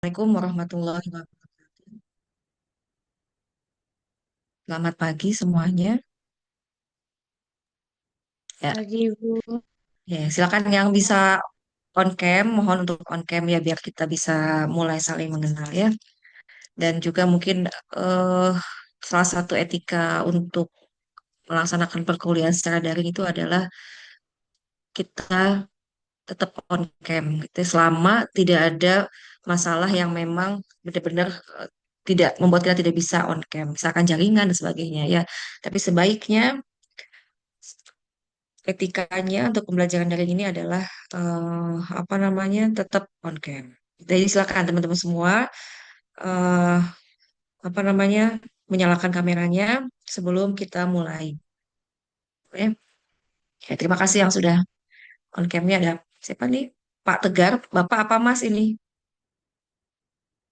Assalamualaikum warahmatullahi wabarakatuh. Selamat pagi semuanya. Ya, Pagi Ibu. ya, silakan yang bisa on cam, mohon untuk on cam ya biar kita bisa mulai saling mengenal ya. Dan juga mungkin eh, salah satu etika untuk melaksanakan perkuliahan secara daring itu adalah kita tetap on cam gitu, selama tidak ada masalah yang memang benar-benar tidak membuat kita tidak bisa on cam, misalkan jaringan dan sebagainya ya. Tapi sebaiknya etikanya untuk pembelajaran daring ini adalah apa namanya tetap on cam. Jadi silakan teman-teman semua eh, apa namanya menyalakan kameranya sebelum kita mulai. Oke. Ya, terima kasih yang sudah on camnya ada siapa nih? Pak Tegar, Bapak apa Mas ini?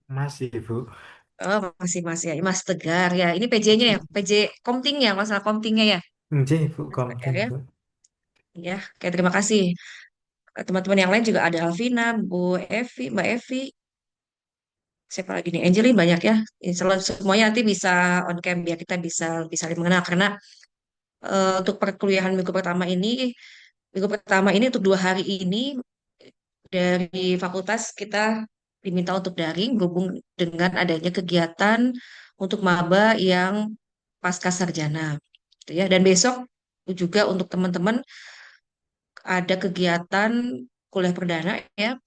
Masih, Bu. Oh, masih Mas ya, Mas Tegar ya. Ini PJ-nya ya, PJ Komtingnya, masalah Komtingnya ya, Nggih, Bu, Mas Tegar konten, ya. Bu. Ya, oke terima kasih. Teman-teman yang lain juga ada Alvina, Bu Evi, Mbak Evi, siapa lagi nih Angelin banyak ya. Semuanya nanti bisa on cam biar kita bisa saling mengenal karena untuk perkuliahan minggu pertama ini untuk 2 hari ini dari fakultas kita diminta untuk daring berhubung dengan adanya kegiatan untuk maba yang pasca sarjana gitu ya. Dan besok juga untuk teman-teman ada kegiatan kuliah perdana ya.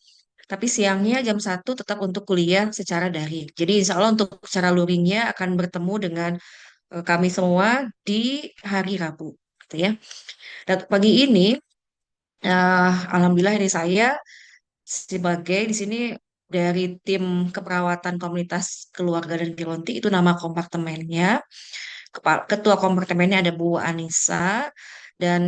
Tapi siangnya jam 1 tetap untuk kuliah secara daring. Jadi insya Allah untuk secara luringnya akan bertemu dengan kami semua di hari Rabu. Gitu ya. Dan pagi ini, Alhamdulillah ini saya sebagai di sini dari tim keperawatan komunitas keluarga dan geronti itu nama kompartemennya. Ketua kompartemennya ada Bu Anissa dan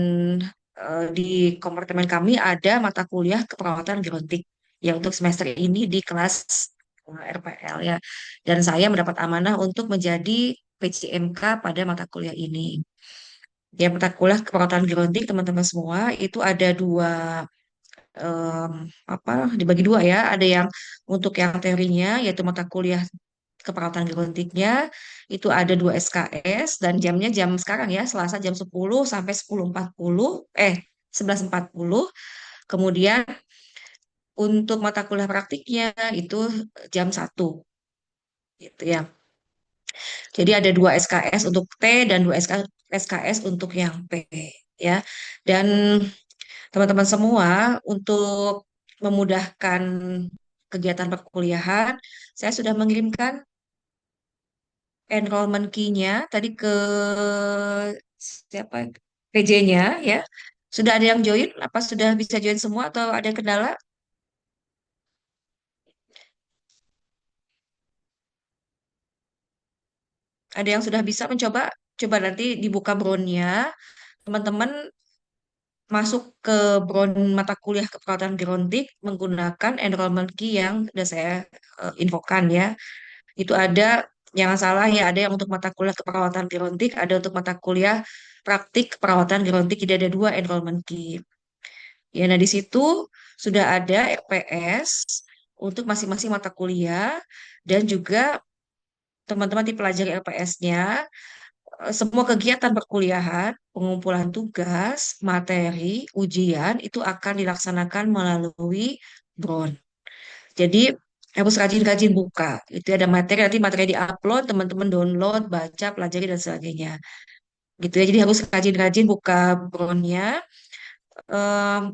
di kompartemen kami ada mata kuliah keperawatan gerontik yang untuk semester ini di kelas RPL ya. Dan saya mendapat amanah untuk menjadi PCMK pada mata kuliah ini. Ya, mata kuliah keperawatan gerontik teman-teman semua itu ada dua em, apa dibagi dua ya. Ada yang untuk yang teorinya yaitu mata kuliah keperawatan gerontiknya itu ada 2 SKS dan jamnya jam sekarang ya Selasa jam 10 sampai 10.40 11.40. Kemudian untuk mata kuliah praktiknya itu jam 1 gitu ya. Jadi ada 2 SKS untuk T dan 2 SKS untuk yang P ya. Dan teman-teman semua untuk memudahkan kegiatan perkuliahan, saya sudah mengirimkan enrollment key-nya tadi ke siapa PJ-nya ya. Sudah ada yang join? Apa sudah bisa join semua atau ada kendala? Ada yang sudah bisa mencoba? Coba nanti dibuka brown-nya. Teman-teman masuk ke brown mata kuliah keperawatan gerontik menggunakan enrollment key yang sudah saya infokan ya. Itu ada, jangan salah ya, ada yang untuk mata kuliah keperawatan gerontik, ada untuk mata kuliah praktik keperawatan gerontik, jadi ada 2 enrollment key. Ya, nah di situ sudah ada RPS untuk masing-masing mata kuliah dan juga teman-teman dipelajari RPS-nya, semua kegiatan perkuliahan, pengumpulan tugas, materi, ujian itu akan dilaksanakan melalui BRON. Jadi harus rajin-rajin buka. Itu ada materi, nanti materi di-upload, teman-teman download, baca, pelajari, dan sebagainya. Gitu ya, jadi harus rajin-rajin buka BRON-nya.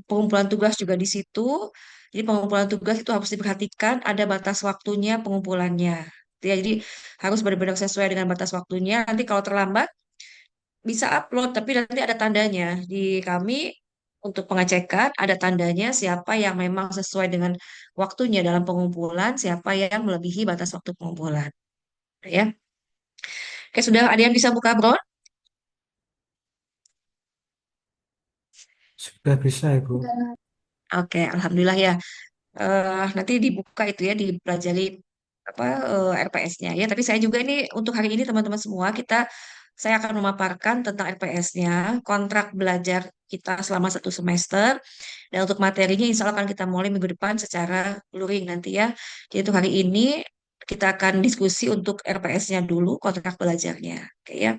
Pengumpulan tugas juga di situ. Jadi pengumpulan tugas itu harus diperhatikan, ada batas waktunya pengumpulannya. Gitu ya, jadi harus benar-benar sesuai dengan batas waktunya. Nanti kalau terlambat, bisa upload, tapi nanti ada tandanya. Di kami untuk pengecekan ada tandanya siapa yang memang sesuai dengan waktunya dalam pengumpulan, siapa yang melebihi batas waktu pengumpulan. Ya, oke sudah ada yang bisa buka bro? Sudah bisa, Ibu. Oke, alhamdulillah ya. Nanti dibuka itu ya, dipelajari apa RPS-nya ya. Tapi saya juga ini untuk hari ini teman-teman semua kita saya akan memaparkan tentang RPS-nya, kontrak belajar kita selama 1 semester, dan untuk materinya insya Allah akan kita mulai minggu depan secara luring nanti ya. Jadi untuk hari ini kita akan diskusi untuk RPS-nya dulu, kontrak belajarnya. Oke ya.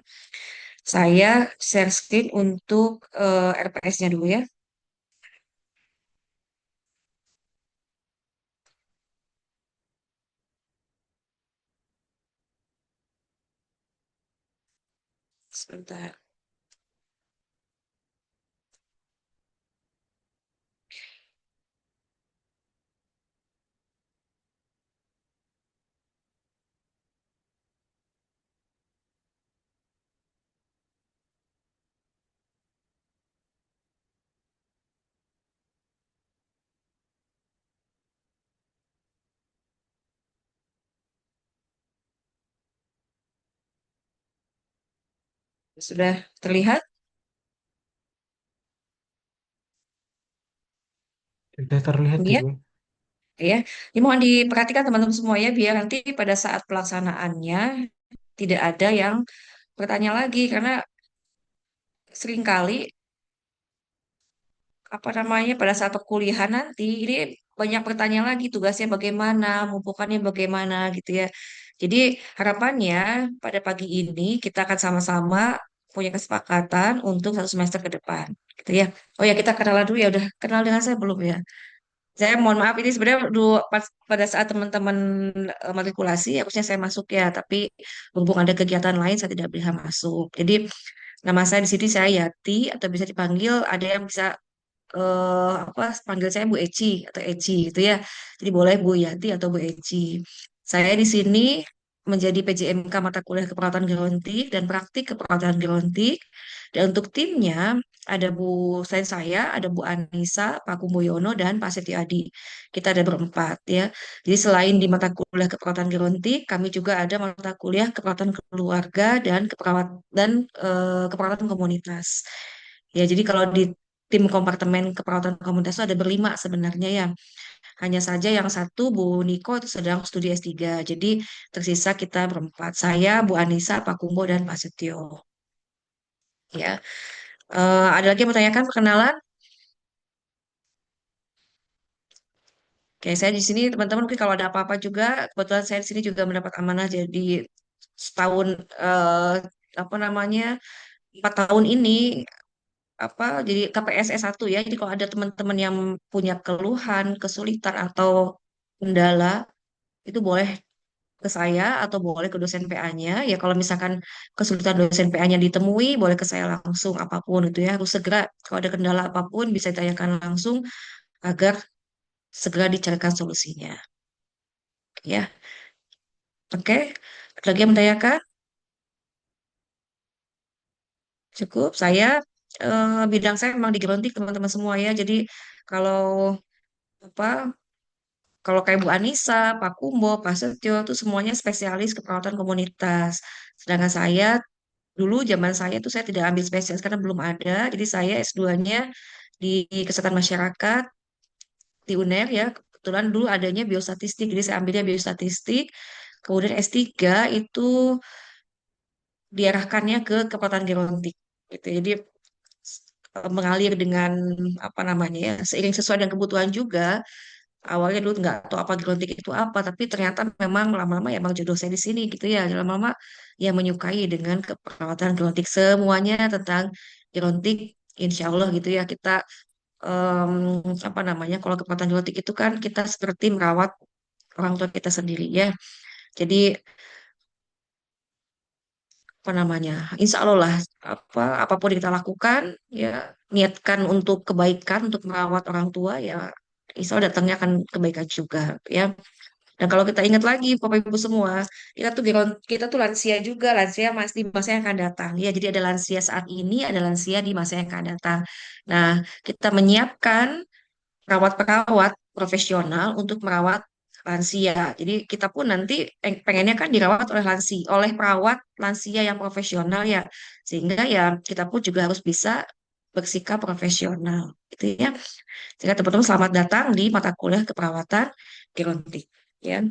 Saya share screen untuk RPS-nya dulu ya. Sebentar. Sudah terlihat? Sudah terlihat Ya. Ibu. Ya, ini mohon diperhatikan teman-teman semua ya, biar nanti pada saat pelaksanaannya tidak ada yang bertanya lagi, karena seringkali apa namanya pada saat perkuliahan nanti ini banyak pertanyaan lagi tugasnya bagaimana, membukukannya bagaimana gitu ya. Jadi harapannya pada pagi ini kita akan sama-sama punya kesepakatan untuk 1 semester ke depan gitu ya. Oh ya kita kenalan dulu ya, udah kenal dengan saya belum ya? Saya mohon maaf ini sebenarnya pada saat teman-teman matrikulasi harusnya saya masuk ya, tapi berhubung ada kegiatan lain saya tidak bisa masuk. Jadi nama saya di sini saya Yati atau bisa dipanggil ada yang bisa apa panggil saya Bu Eci atau Eci gitu ya. Jadi boleh Bu Yati atau Bu Eci. Saya di sini menjadi PJMK mata kuliah keperawatan gerontik dan praktik keperawatan gerontik. Dan untuk timnya ada saya, ada Bu Anissa, Pak Kumboyono, dan Pak Seti Adi. Kita ada berempat ya. Jadi selain di mata kuliah keperawatan gerontik, kami juga ada mata kuliah keperawatan keluarga dan keperawatan komunitas. Ya, jadi kalau di tim kompartemen keperawatan komunitas itu ada berlima sebenarnya ya. Hanya saja yang satu Bu Niko itu sedang studi S3. Jadi tersisa kita berempat. Saya, Bu Anissa, Pak Kumbo, dan Pak Setio. Ya. Ada lagi yang mau tanyakan perkenalan? Oke, saya di sini teman-teman mungkin kalau ada apa-apa juga, kebetulan saya di sini juga mendapat amanah jadi setahun eh, apa namanya 4 tahun ini apa jadi KPSS 1 ya. Jadi kalau ada teman-teman yang punya keluhan, kesulitan atau kendala itu boleh ke saya atau boleh ke dosen PA-nya. Ya kalau misalkan kesulitan dosen PA-nya ditemui, boleh ke saya langsung apapun itu ya. Harus segera kalau ada kendala apapun bisa ditanyakan langsung agar segera dicarikan solusinya. Ya, oke. Ada lagi yang menanyakan? Cukup. Saya bidang saya memang di gerontik teman-teman semua ya. Jadi kalau apa kalau kayak Bu Anissa, Pak Kumbo, Pak Setio itu semuanya spesialis keperawatan komunitas. Sedangkan saya dulu zaman saya tuh saya tidak ambil spesialis karena belum ada. Jadi saya S2-nya di Kesehatan Masyarakat di UNER ya. Kebetulan dulu adanya biostatistik, jadi saya ambilnya biostatistik. Kemudian S3 itu diarahkannya ke keperawatan gerontik gitu. Jadi mengalir dengan apa namanya ya, seiring sesuai dengan kebutuhan juga. Awalnya dulu nggak tahu apa gerontik itu apa, tapi ternyata memang lama-lama ya emang jodoh saya di sini gitu ya. Lama-lama ya menyukai dengan keperawatan gerontik semuanya tentang gerontik, insya Allah gitu ya kita em, apa namanya kalau keperawatan gerontik itu kan kita seperti merawat orang tua kita sendiri ya. Jadi apa namanya, insya Allah lah apapun yang kita lakukan ya niatkan untuk kebaikan untuk merawat orang tua ya insya Allah datangnya akan kebaikan juga ya. Dan kalau kita ingat lagi, Bapak Ibu semua, kita tuh lansia juga, lansia mas di masa yang akan datang. Ya, jadi ada lansia saat ini, ada lansia di masa yang akan datang. Nah, kita menyiapkan perawat-perawat profesional untuk merawat lansia. Jadi kita pun nanti pengennya kan dirawat oleh oleh perawat lansia yang profesional ya. Sehingga ya kita pun juga harus bisa bersikap profesional. Gitu ya. Sehingga teman-teman selamat datang di mata kuliah keperawatan gerontik. Ya.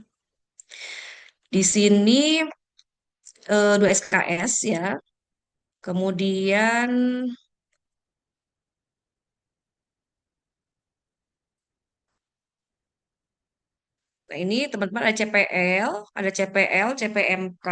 Di sini 2 SKS ya. Kemudian nah ini teman-teman ada CPL, ada CPL, CPMK.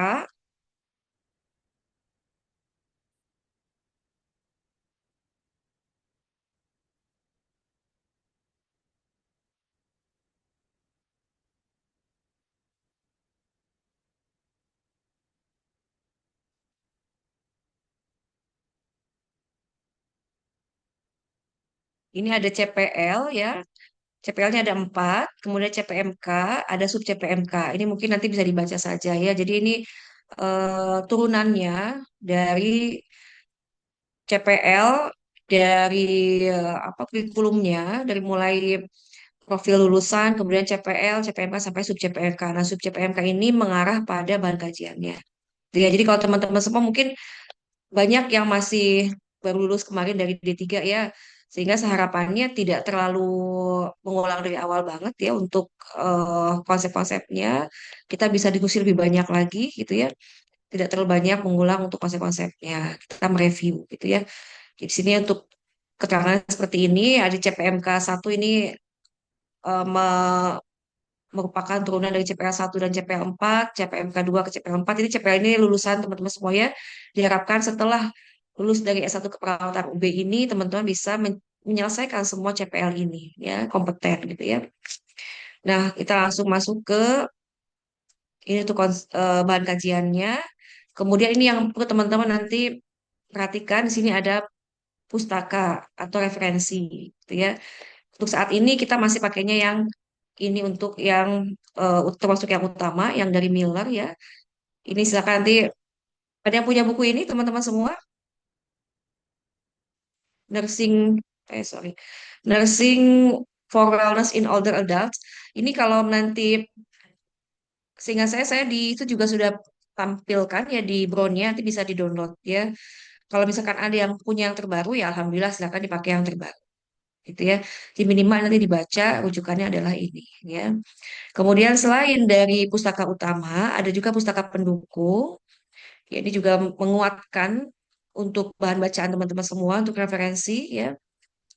Ini ada CPL ya. CPL-nya ada 4, kemudian CPMK, ada sub CPMK. Ini mungkin nanti bisa dibaca saja ya. Jadi ini turunannya dari CPL, dari apa kurikulumnya, dari mulai profil lulusan, kemudian CPL, CPMK sampai sub CPMK. Nah, sub CPMK ini mengarah pada bahan kajiannya. Ya, jadi kalau teman-teman semua mungkin banyak yang masih baru lulus kemarin dari D3 ya, sehingga seharapannya tidak terlalu mengulang dari awal banget ya untuk konsep-konsepnya. Kita bisa diskusi lebih banyak lagi gitu ya, tidak terlalu banyak mengulang untuk konsep-konsepnya. Kita mereview gitu ya. Di sini untuk keterangan seperti ini, ada CPMK 1 ini merupakan turunan dari CPL 1 dan CPL 4, CPMK 2 ke CPL 4. Jadi CPL ini lulusan teman-teman semuanya diharapkan setelah lulus dari S1 keperawatan UB ini teman-teman bisa menyelesaikan semua CPL ini ya, kompeten gitu ya. Nah, kita langsung masuk ke ini tuh bahan kajiannya. Kemudian ini yang perlu teman-teman nanti perhatikan, di sini ada pustaka atau referensi gitu ya. Untuk saat ini kita masih pakainya yang ini untuk yang termasuk yang utama, yang dari Miller ya. Ini silakan nanti ada yang punya buku ini teman-teman semua. Nursing, sorry, Nursing for Wellness in Older Adults. Ini kalau nanti, sehingga saya di itu juga sudah tampilkan ya di brownnya, nanti bisa di-download ya. Kalau misalkan ada yang punya yang terbaru ya alhamdulillah silakan dipakai yang terbaru gitu ya. Di minimal nanti dibaca rujukannya adalah ini ya. Kemudian selain dari pustaka utama, ada juga pustaka pendukung. Ya, ini juga menguatkan untuk bahan bacaan teman-teman semua untuk referensi ya.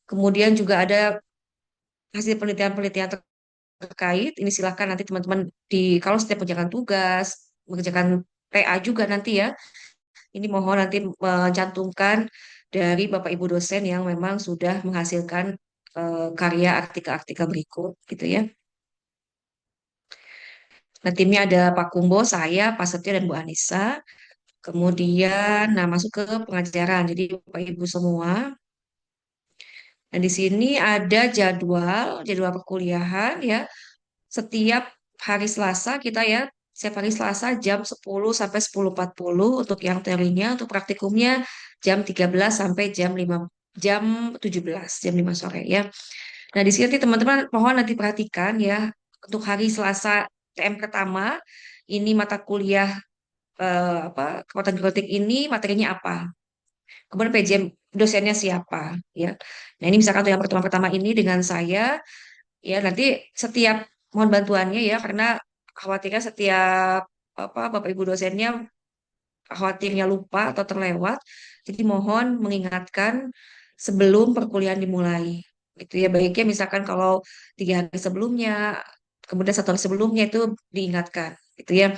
Kemudian juga ada hasil penelitian-penelitian terkait. Ini silahkan nanti teman-teman kalau setiap mengerjakan tugas, mengerjakan TA juga nanti ya. Ini mohon nanti mencantumkan dari Bapak Ibu dosen yang memang sudah menghasilkan karya artikel-artikel berikut gitu ya. Nah, timnya ada Pak Kumbo, saya, Pak Setio, dan Bu Anissa. Kemudian, nah masuk ke pengajaran. Jadi, Bapak Ibu semua. Nah, di sini ada jadwal perkuliahan ya. Setiap hari Selasa kita ya, setiap hari Selasa jam 10 sampai 10.40 untuk yang teorinya, untuk praktikumnya jam 13 sampai jam 17, jam 5 sore ya. Nah, di sini nanti teman-teman mohon nanti perhatikan ya, untuk hari Selasa TM pertama, ini mata kuliah kekuatan genetik ini materinya apa? Kemudian PJM dosennya siapa? Ya, nah ini misalkan untuk yang pertemuan pertama ini dengan saya, ya nanti setiap mohon bantuannya ya, karena khawatirnya setiap Bapak Ibu dosennya khawatirnya lupa atau terlewat. Jadi mohon mengingatkan sebelum perkuliahan dimulai. Itu ya baiknya misalkan kalau 3 hari sebelumnya, kemudian 1 hari sebelumnya itu diingatkan. Itu ya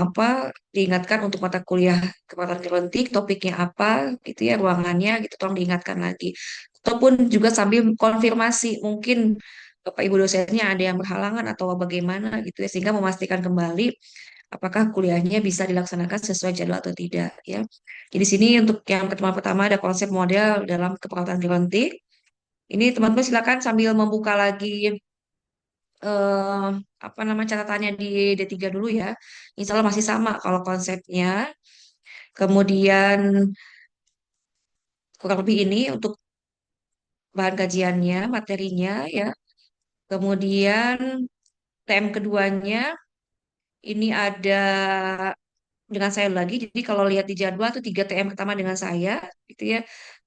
apa diingatkan untuk mata kuliah kepakaran genetik topiknya apa gitu ya, ruangannya gitu tolong diingatkan lagi, ataupun juga sambil konfirmasi mungkin Bapak Ibu dosennya ada yang berhalangan atau bagaimana gitu ya, sehingga memastikan kembali apakah kuliahnya bisa dilaksanakan sesuai jadwal atau tidak ya. Jadi sini untuk yang pertama-pertama ada konsep model dalam keperawatan genetik. Ini teman-teman silakan sambil membuka lagi eh, apa nama catatannya di D3 dulu ya. Insya Allah masih sama kalau konsepnya. Kemudian kurang lebih ini untuk bahan kajiannya, materinya ya. Kemudian TM keduanya ini ada dengan saya lagi. Jadi kalau lihat di jadwal itu 3 TM pertama dengan saya, gitu ya.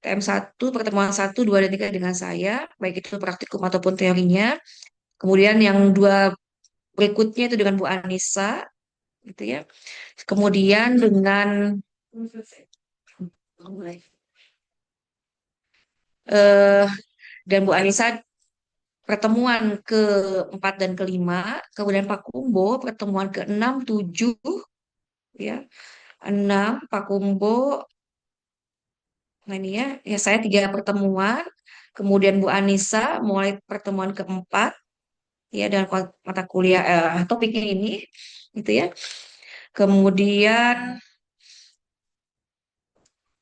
TM 1, pertemuan 1, 2, dan 3 dengan saya, baik itu praktikum ataupun teorinya. Kemudian yang 2 berikutnya itu dengan Bu Anissa, gitu ya. Kemudian dengan Mulai. Eh, dan Bu Anissa pertemuan keempat dan kelima, kemudian Pak Kumbo pertemuan keenam, tujuh, ya, enam, Pak Kumbo, nah ini ya, ya saya tiga pertemuan, kemudian Bu Anissa mulai pertemuan keempat, ya, dan mata kuliah topiknya ini, gitu ya. Kemudian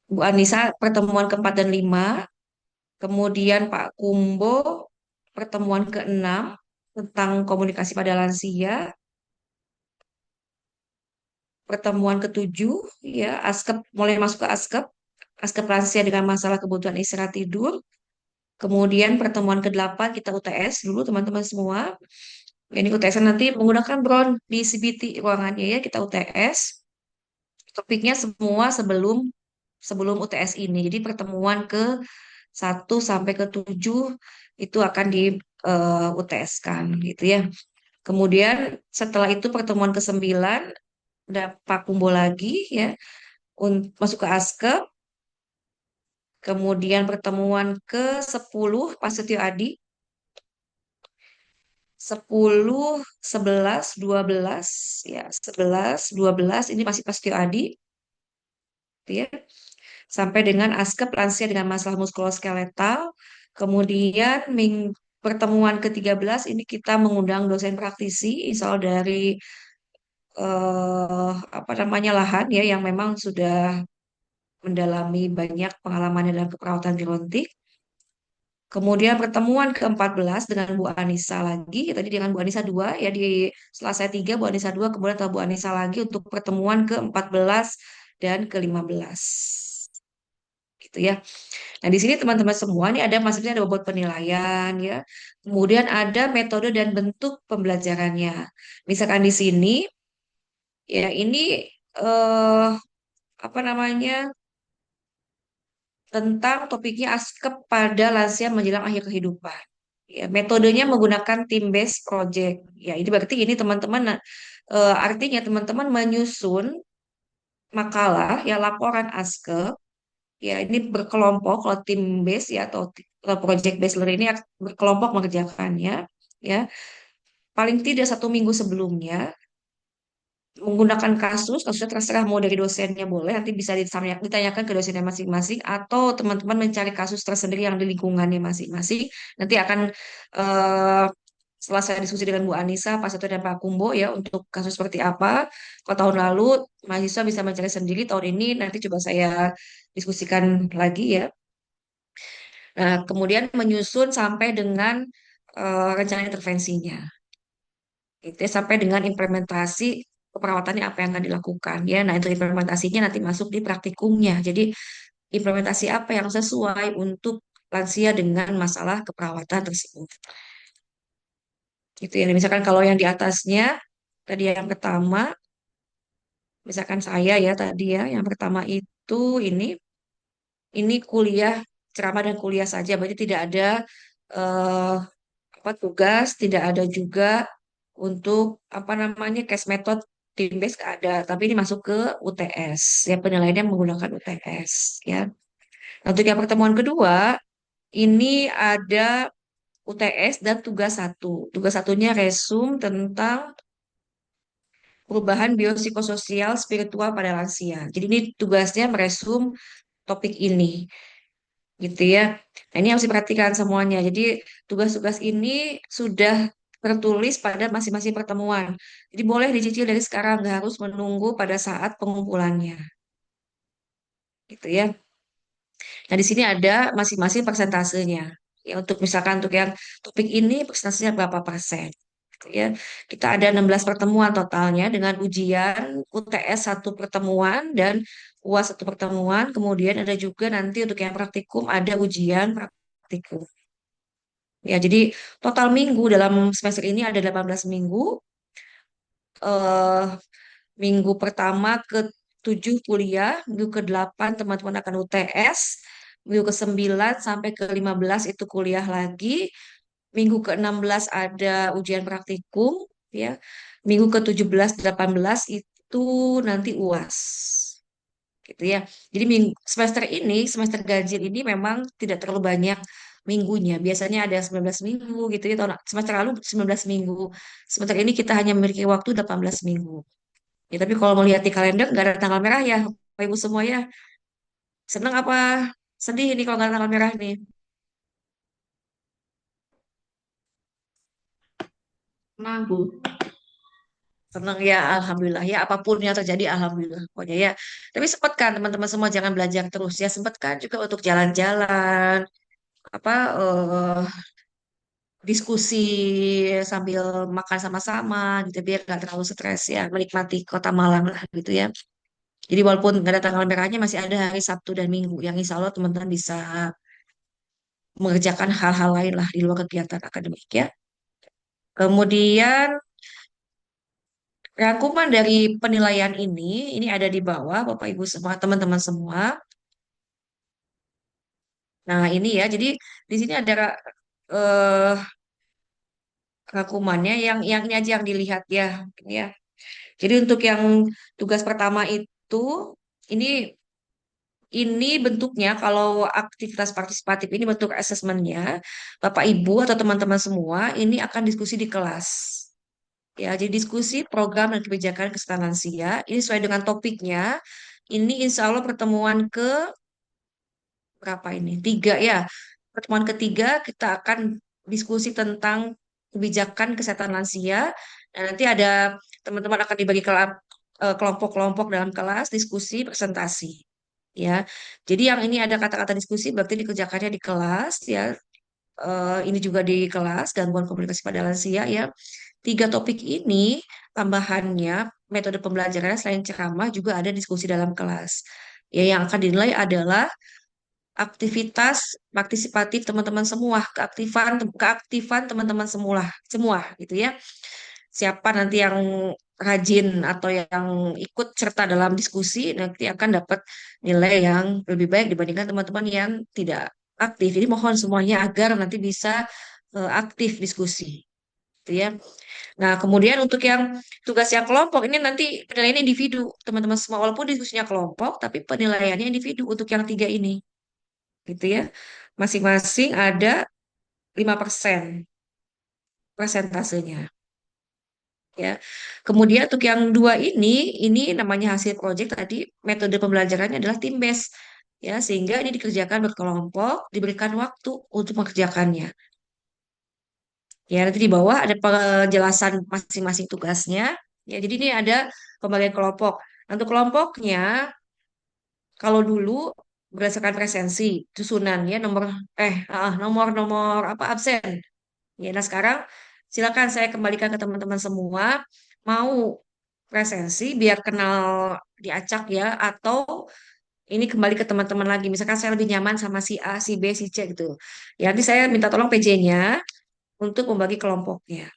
Bu Anissa pertemuan keempat dan lima, kemudian Pak Kumbo pertemuan keenam tentang komunikasi pada lansia, pertemuan ketujuh, ya, askep mulai masuk ke askep lansia dengan masalah kebutuhan istirahat tidur. Kemudian pertemuan ke-8 kita UTS dulu teman-teman semua. Ini UTS nanti menggunakan Bron di CBT ruangannya, ya, kita UTS. Topiknya semua sebelum sebelum UTS ini. Jadi pertemuan ke 1 sampai ke 7 itu akan di UTS-kan gitu ya. Kemudian setelah itu pertemuan ke-9 ada Pak Kumbo lagi, ya, masuk ke ASKEP. Kemudian pertemuan ke-10 Pak Setio Adi, 10, 11, 12, ya, 11, 12 ini masih Pak Setio Adi, gitu ya. Sampai dengan ASKEP lansia dengan masalah muskuloskeletal. Kemudian pertemuan ke-13 ini kita mengundang dosen praktisi, misal dari apa namanya lahan, ya, yang memang sudah mendalami banyak pengalaman dalam keperawatan gerontik. Kemudian pertemuan ke-14 dengan Bu Anissa lagi, tadi dengan Bu Anissa dua, ya, di Selasa tiga Bu Anissa dua, kemudian atau Bu Anissa lagi untuk pertemuan ke-14 dan ke-15. Gitu ya. Nah, di sini teman-teman semua ini ada maksudnya ada bobot penilaian, ya. Kemudian ada metode dan bentuk pembelajarannya. Misalkan di sini, ya, ini eh apa namanya? Tentang topiknya askep pada lansia menjelang akhir kehidupan. Ya, metodenya menggunakan team based project. Ya, ini berarti ini teman-teman, artinya teman-teman menyusun makalah, ya, laporan askep, ya, ini berkelompok kalau team based, ya, atau project based learning ini berkelompok mengerjakannya, ya, paling tidak 1 minggu sebelumnya menggunakan kasusnya terserah, mau dari dosennya boleh, nanti bisa ditanyakan ke dosennya masing-masing, atau teman-teman mencari kasus tersendiri yang di lingkungannya masing-masing. Nanti akan eh, setelah saya diskusi dengan Bu Anissa, Pak Seto dan Pak Kumbo, ya, untuk kasus seperti apa. Kalau tahun lalu mahasiswa bisa mencari sendiri, tahun ini nanti coba saya diskusikan lagi, ya. Nah, kemudian menyusun sampai dengan rencana intervensinya. Itu ya, sampai dengan implementasi keperawatannya apa yang akan dilakukan, ya. Nah, itu implementasinya nanti masuk di praktikumnya. Jadi implementasi apa yang sesuai untuk lansia dengan masalah keperawatan tersebut. Gitu ya. Misalkan kalau yang di atasnya tadi yang pertama, misalkan saya, ya, tadi, ya, yang pertama itu ini kuliah, ceramah dan kuliah saja, berarti tidak ada eh, apa tugas, tidak ada juga untuk apa namanya case method team base nggak ada, tapi ini masuk ke UTS, ya, penilaiannya menggunakan UTS, ya. Nah, untuk yang pertemuan kedua ini ada UTS dan tugas satu. Tugas satunya resum tentang perubahan biopsikososial spiritual pada lansia. Jadi ini tugasnya meresum topik ini, gitu ya. Nah, ini harus diperhatikan semuanya. Jadi tugas-tugas ini sudah tertulis pada masing-masing pertemuan. Jadi boleh dicicil dari sekarang, nggak harus menunggu pada saat pengumpulannya, gitu ya. Nah, di sini ada masing-masing persentasenya. Ya, untuk misalkan untuk yang topik ini persentasenya berapa persen, gitu ya. Kita ada 16 pertemuan totalnya dengan ujian UTS satu pertemuan dan UAS satu pertemuan. Kemudian ada juga nanti untuk yang praktikum ada ujian praktikum. Ya, jadi total minggu dalam semester ini ada 18 minggu. Eh, Minggu pertama ke 7 kuliah, minggu ke 8 teman-teman akan UTS, minggu ke 9 sampai ke 15 itu kuliah lagi, minggu ke 16 ada ujian praktikum, ya, minggu ke 17 18 itu nanti UAS. gitu ya. Jadi semester ini, semester ganjil ini memang tidak terlalu banyak minggunya. Biasanya ada 19 minggu gitu ya. Tahun semester lalu 19 minggu. Semester ini kita hanya memiliki waktu 18 minggu. Ya, tapi kalau melihat di kalender nggak ada tanggal merah ya, Bapak Ibu semua ya. Seneng apa sedih ini kalau nggak ada tanggal merah nih? Tenang, Bu. Seneng ya, alhamdulillah ya. Apapun yang terjadi, alhamdulillah. Pokoknya ya. Tapi sempatkan teman-teman semua jangan belajar terus ya. Sempatkan juga untuk jalan-jalan, apa diskusi sambil makan sama-sama gitu biar nggak terlalu stres ya. Menikmati kota Malang lah gitu ya. Jadi walaupun nggak ada tanggal merahnya masih ada hari Sabtu dan Minggu yang insya Allah teman-teman bisa mengerjakan hal-hal lain lah di luar kegiatan akademik ya. Kemudian rangkuman dari penilaian ini ada di bawah Bapak Ibu semua, teman-teman semua. Nah, ini ya. Jadi di sini ada eh, rangkumannya yang ini aja yang dilihat ya. Ini ya. Jadi untuk yang tugas pertama itu ini bentuknya kalau aktivitas partisipatif ini bentuk asesmennya, Bapak Ibu atau teman-teman semua ini akan diskusi di kelas. Ya, jadi diskusi program dan kebijakan kesehatan lansia ini sesuai dengan topiknya. Ini insya Allah pertemuan ke berapa ini? Tiga ya. Pertemuan ketiga kita akan diskusi tentang kebijakan kesehatan lansia. Dan nanti ada teman-teman akan dibagi kelompok-kelompok dalam kelas diskusi presentasi. Ya, jadi yang ini ada kata-kata diskusi berarti dikerjakannya di kelas ya. Ini juga di kelas gangguan komunikasi pada lansia ya. Tiga topik ini tambahannya metode pembelajarannya selain ceramah juga ada diskusi dalam kelas. Ya, yang akan dinilai adalah aktivitas partisipatif teman-teman semua, keaktifan teman-teman semua, semua gitu ya. Siapa nanti yang rajin atau yang ikut serta dalam diskusi nanti akan dapat nilai yang lebih baik dibandingkan teman-teman yang tidak aktif. Jadi mohon semuanya agar nanti bisa aktif diskusi, gitu ya. Nah, kemudian untuk yang tugas yang kelompok ini nanti penilaiannya individu, teman-teman semua walaupun diskusinya kelompok, tapi penilaiannya individu untuk yang tiga ini gitu ya. Masing-masing ada 5% persentasenya ya. Kemudian untuk yang dua ini namanya hasil proyek tadi metode pembelajarannya adalah tim based ya, sehingga ini dikerjakan berkelompok, diberikan waktu untuk mengerjakannya. Ya, nanti di bawah ada penjelasan masing-masing tugasnya. Ya, jadi ini ada pembagian kelompok. Untuk kelompoknya kalau dulu berdasarkan presensi, susunan ya nomor apa absen. Ya, nah sekarang silakan saya kembalikan ke teman-teman semua mau presensi biar kenal diacak ya atau ini kembali ke teman-teman lagi. Misalkan saya lebih nyaman sama si A, si B, si C gitu. Ya, nanti saya minta tolong PJ-nya untuk membagi kelompoknya.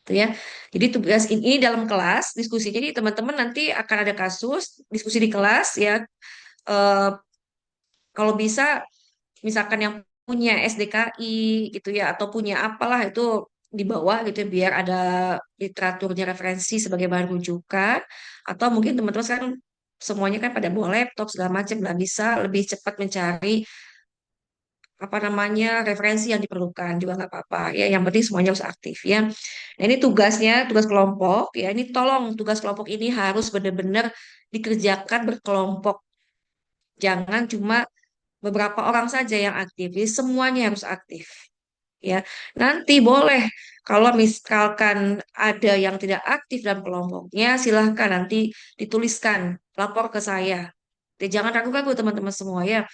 Gitu ya. Jadi tugas ini dalam kelas diskusinya jadi teman-teman nanti akan ada kasus diskusi di kelas ya. Eh, Kalau bisa misalkan yang punya SDKI gitu ya atau punya apalah itu di bawah gitu ya, biar ada literaturnya referensi sebagai bahan rujukan atau mungkin teman-teman sekarang semuanya kan pada bawa laptop segala macam lah bisa lebih cepat mencari apa namanya referensi yang diperlukan juga nggak apa-apa ya yang penting semuanya harus aktif ya. Nah ini tugasnya tugas kelompok ya ini tolong tugas kelompok ini harus benar-benar dikerjakan berkelompok jangan cuma beberapa orang saja yang aktif. Jadi semuanya harus aktif. Ya, nanti boleh kalau misalkan ada yang tidak aktif dalam kelompoknya, silahkan nanti dituliskan, lapor ke saya. Jadi jangan ragu-ragu teman-teman semua ya.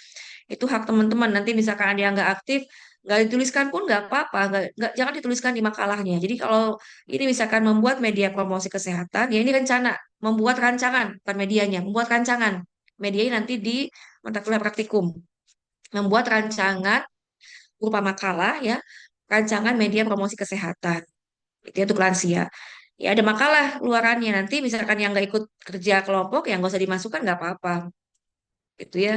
Itu hak teman-teman. Nanti misalkan ada yang nggak aktif, nggak dituliskan pun nggak apa-apa. Jangan dituliskan di makalahnya. Jadi kalau ini misalkan membuat media promosi kesehatan, ya ini rencana, membuat rancangan, bukan medianya, membuat rancangan. Medianya nanti di mata kuliah praktikum membuat rancangan berupa makalah ya, rancangan media promosi kesehatan. Itu ya untuk lansia. Ya ada makalah luarannya nanti misalkan yang nggak ikut kerja kelompok yang nggak usah dimasukkan nggak apa-apa gitu ya.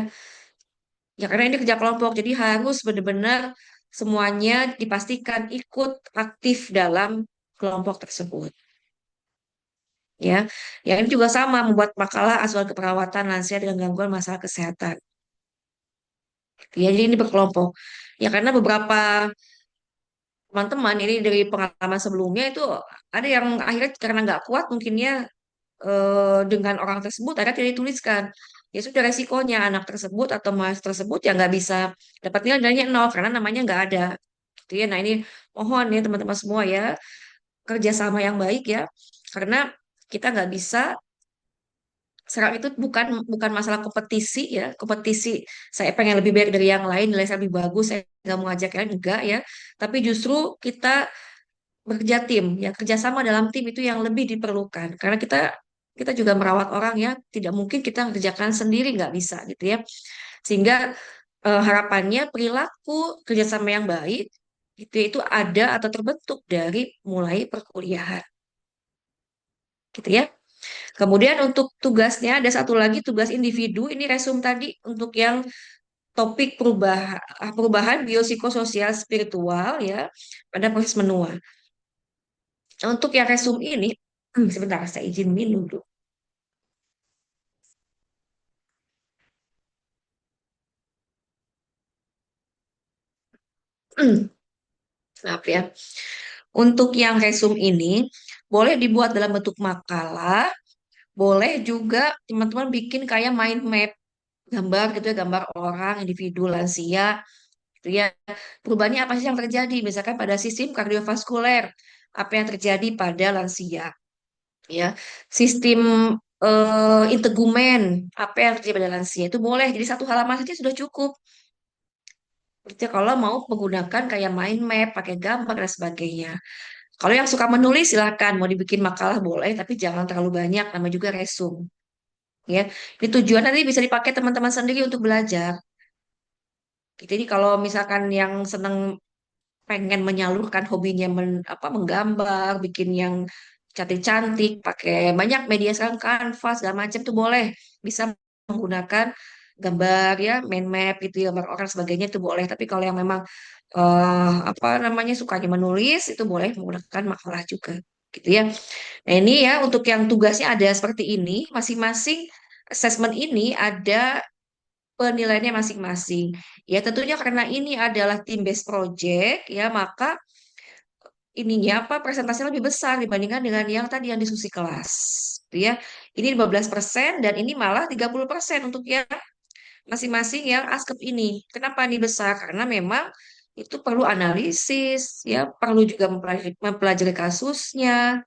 Ya karena ini kerja kelompok jadi harus benar-benar semuanya dipastikan ikut aktif dalam kelompok tersebut. ya. Yang ini juga sama, membuat makalah asuhan keperawatan lansia dengan gangguan masalah kesehatan. Ya, jadi ini berkelompok. Ya, karena beberapa teman-teman ini dari pengalaman sebelumnya itu ada yang akhirnya karena nggak kuat mungkinnya dengan orang tersebut ada tidak dituliskan. Ya sudah resikonya anak tersebut atau mahasiswa tersebut ya nggak bisa dapat nilainya nol karena namanya nggak ada. Gitu ya. Nah ini mohon ya teman-teman semua ya kerjasama yang baik ya karena kita nggak bisa sekarang itu bukan masalah kompetisi ya kompetisi saya pengen lebih baik dari yang lain nilai saya lebih bagus saya nggak mau ngajak kalian enggak ya tapi justru kita bekerja tim ya kerjasama dalam tim itu yang lebih diperlukan karena kita kita juga merawat orang ya tidak mungkin kita mengerjakan sendiri nggak bisa gitu ya sehingga harapannya perilaku kerjasama yang baik itu ada atau terbentuk dari mulai perkuliahan gitu ya. Kemudian untuk tugasnya ada satu lagi tugas individu ini resum tadi untuk yang topik perubahan biopsikososial spiritual ya pada proses menua. Untuk yang resum ini sebentar saya izin minum dulu. Maaf ya. Untuk yang resum ini boleh dibuat dalam bentuk makalah, boleh juga teman-teman bikin kayak mind map gambar gitu ya gambar orang individu lansia gitu ya perubahannya apa sih yang terjadi misalkan pada sistem kardiovaskuler apa yang terjadi pada lansia ya sistem integumen apa yang terjadi pada lansia itu boleh jadi satu halaman saja sudah cukup. Jadi kalau mau menggunakan kayak mind map pakai gambar dan sebagainya kalau yang suka menulis silahkan mau dibikin makalah boleh tapi jangan terlalu banyak nama juga resum ya ini tujuan nanti bisa dipakai teman-teman sendiri untuk belajar. Jadi kalau misalkan yang seneng pengen menyalurkan hobinya menggambar, bikin yang cantik-cantik, pakai banyak media sekarang Canva segala macam tuh boleh bisa menggunakan gambar ya, mind map itu gambar orang sebagainya itu boleh. Tapi kalau yang memang apa namanya sukanya menulis itu boleh menggunakan makalah juga gitu ya. Nah, ini ya untuk yang tugasnya ada seperti ini, masing-masing assessment ini ada penilaiannya masing-masing. Ya, tentunya karena ini adalah team based project, ya, maka ininya apa presentasinya lebih besar dibandingkan dengan yang tadi yang diskusi kelas. Gitu ya. Ini 15% dan ini malah 30% untuk yang masing-masing yang askep ini. Kenapa ini besar? Karena memang itu perlu analisis, ya, perlu juga mempelajari kasusnya,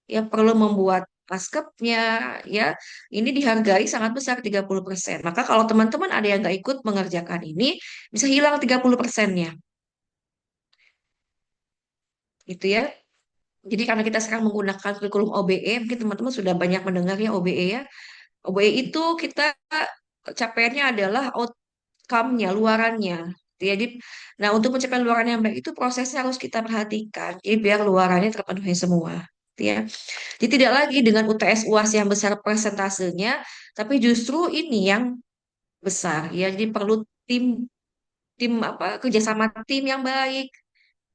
ya perlu membuat paskepnya ya ini dihargai sangat besar 30%. Maka kalau teman-teman ada yang nggak ikut mengerjakan ini bisa hilang 30%-nya gitu ya. Jadi karena kita sekarang menggunakan kurikulum OBE mungkin teman-teman sudah banyak mendengar ya OBE ya. OBE itu kita capaiannya adalah outcome-nya, luarannya. Jadi, nah untuk mencapai luaran yang baik itu prosesnya harus kita perhatikan. Jadi biar luarannya terpenuhi semua. Gitu ya. Jadi tidak lagi dengan UTS UAS yang besar persentasenya, tapi justru ini yang besar ya. Jadi perlu tim tim apa kerjasama tim yang baik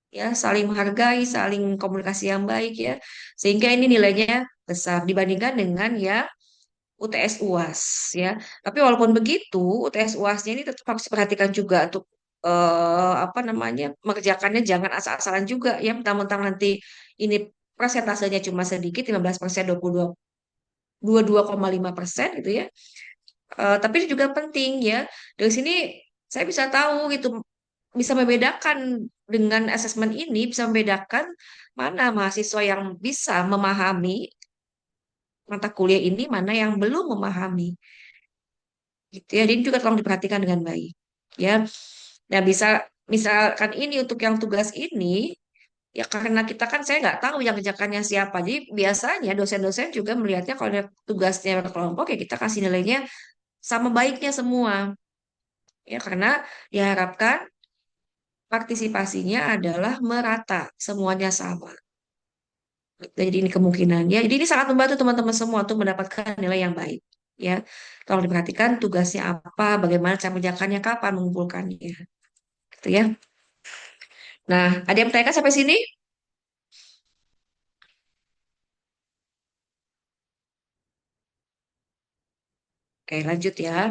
ya, saling menghargai, saling komunikasi yang baik ya. Sehingga ini nilainya besar dibandingkan dengan ya UTS UAS ya. Tapi walaupun begitu, UTS UASnya ini tetap harus diperhatikan juga untuk apa namanya mengerjakannya jangan asal-asalan juga ya mentang-mentang nanti ini persentasenya cuma sedikit 15%, 22,5% gitu ya. Tapi ini juga penting ya. Dari sini saya bisa tahu gitu, bisa membedakan dengan asesmen ini, bisa membedakan mana mahasiswa yang bisa memahami mata kuliah ini, mana yang belum memahami. Gitu ya. Jadi juga tolong diperhatikan dengan baik. Ya. Nah, bisa misalkan ini untuk yang tugas ini, ya karena kita kan saya nggak tahu yang kerjakannya siapa. Jadi biasanya dosen-dosen juga melihatnya kalau ada tugasnya berkelompok ya kita kasih nilainya sama baiknya semua. Ya karena diharapkan partisipasinya adalah merata, semuanya sama. Jadi ini kemungkinannya. Jadi ini sangat membantu teman-teman semua untuk mendapatkan nilai yang baik. Ya, tolong diperhatikan tugasnya apa, bagaimana cara mengerjakannya, kapan mengumpulkannya. Gitu ya. Nah, ada yang bertanya sampai sini? Oke, lanjut ya.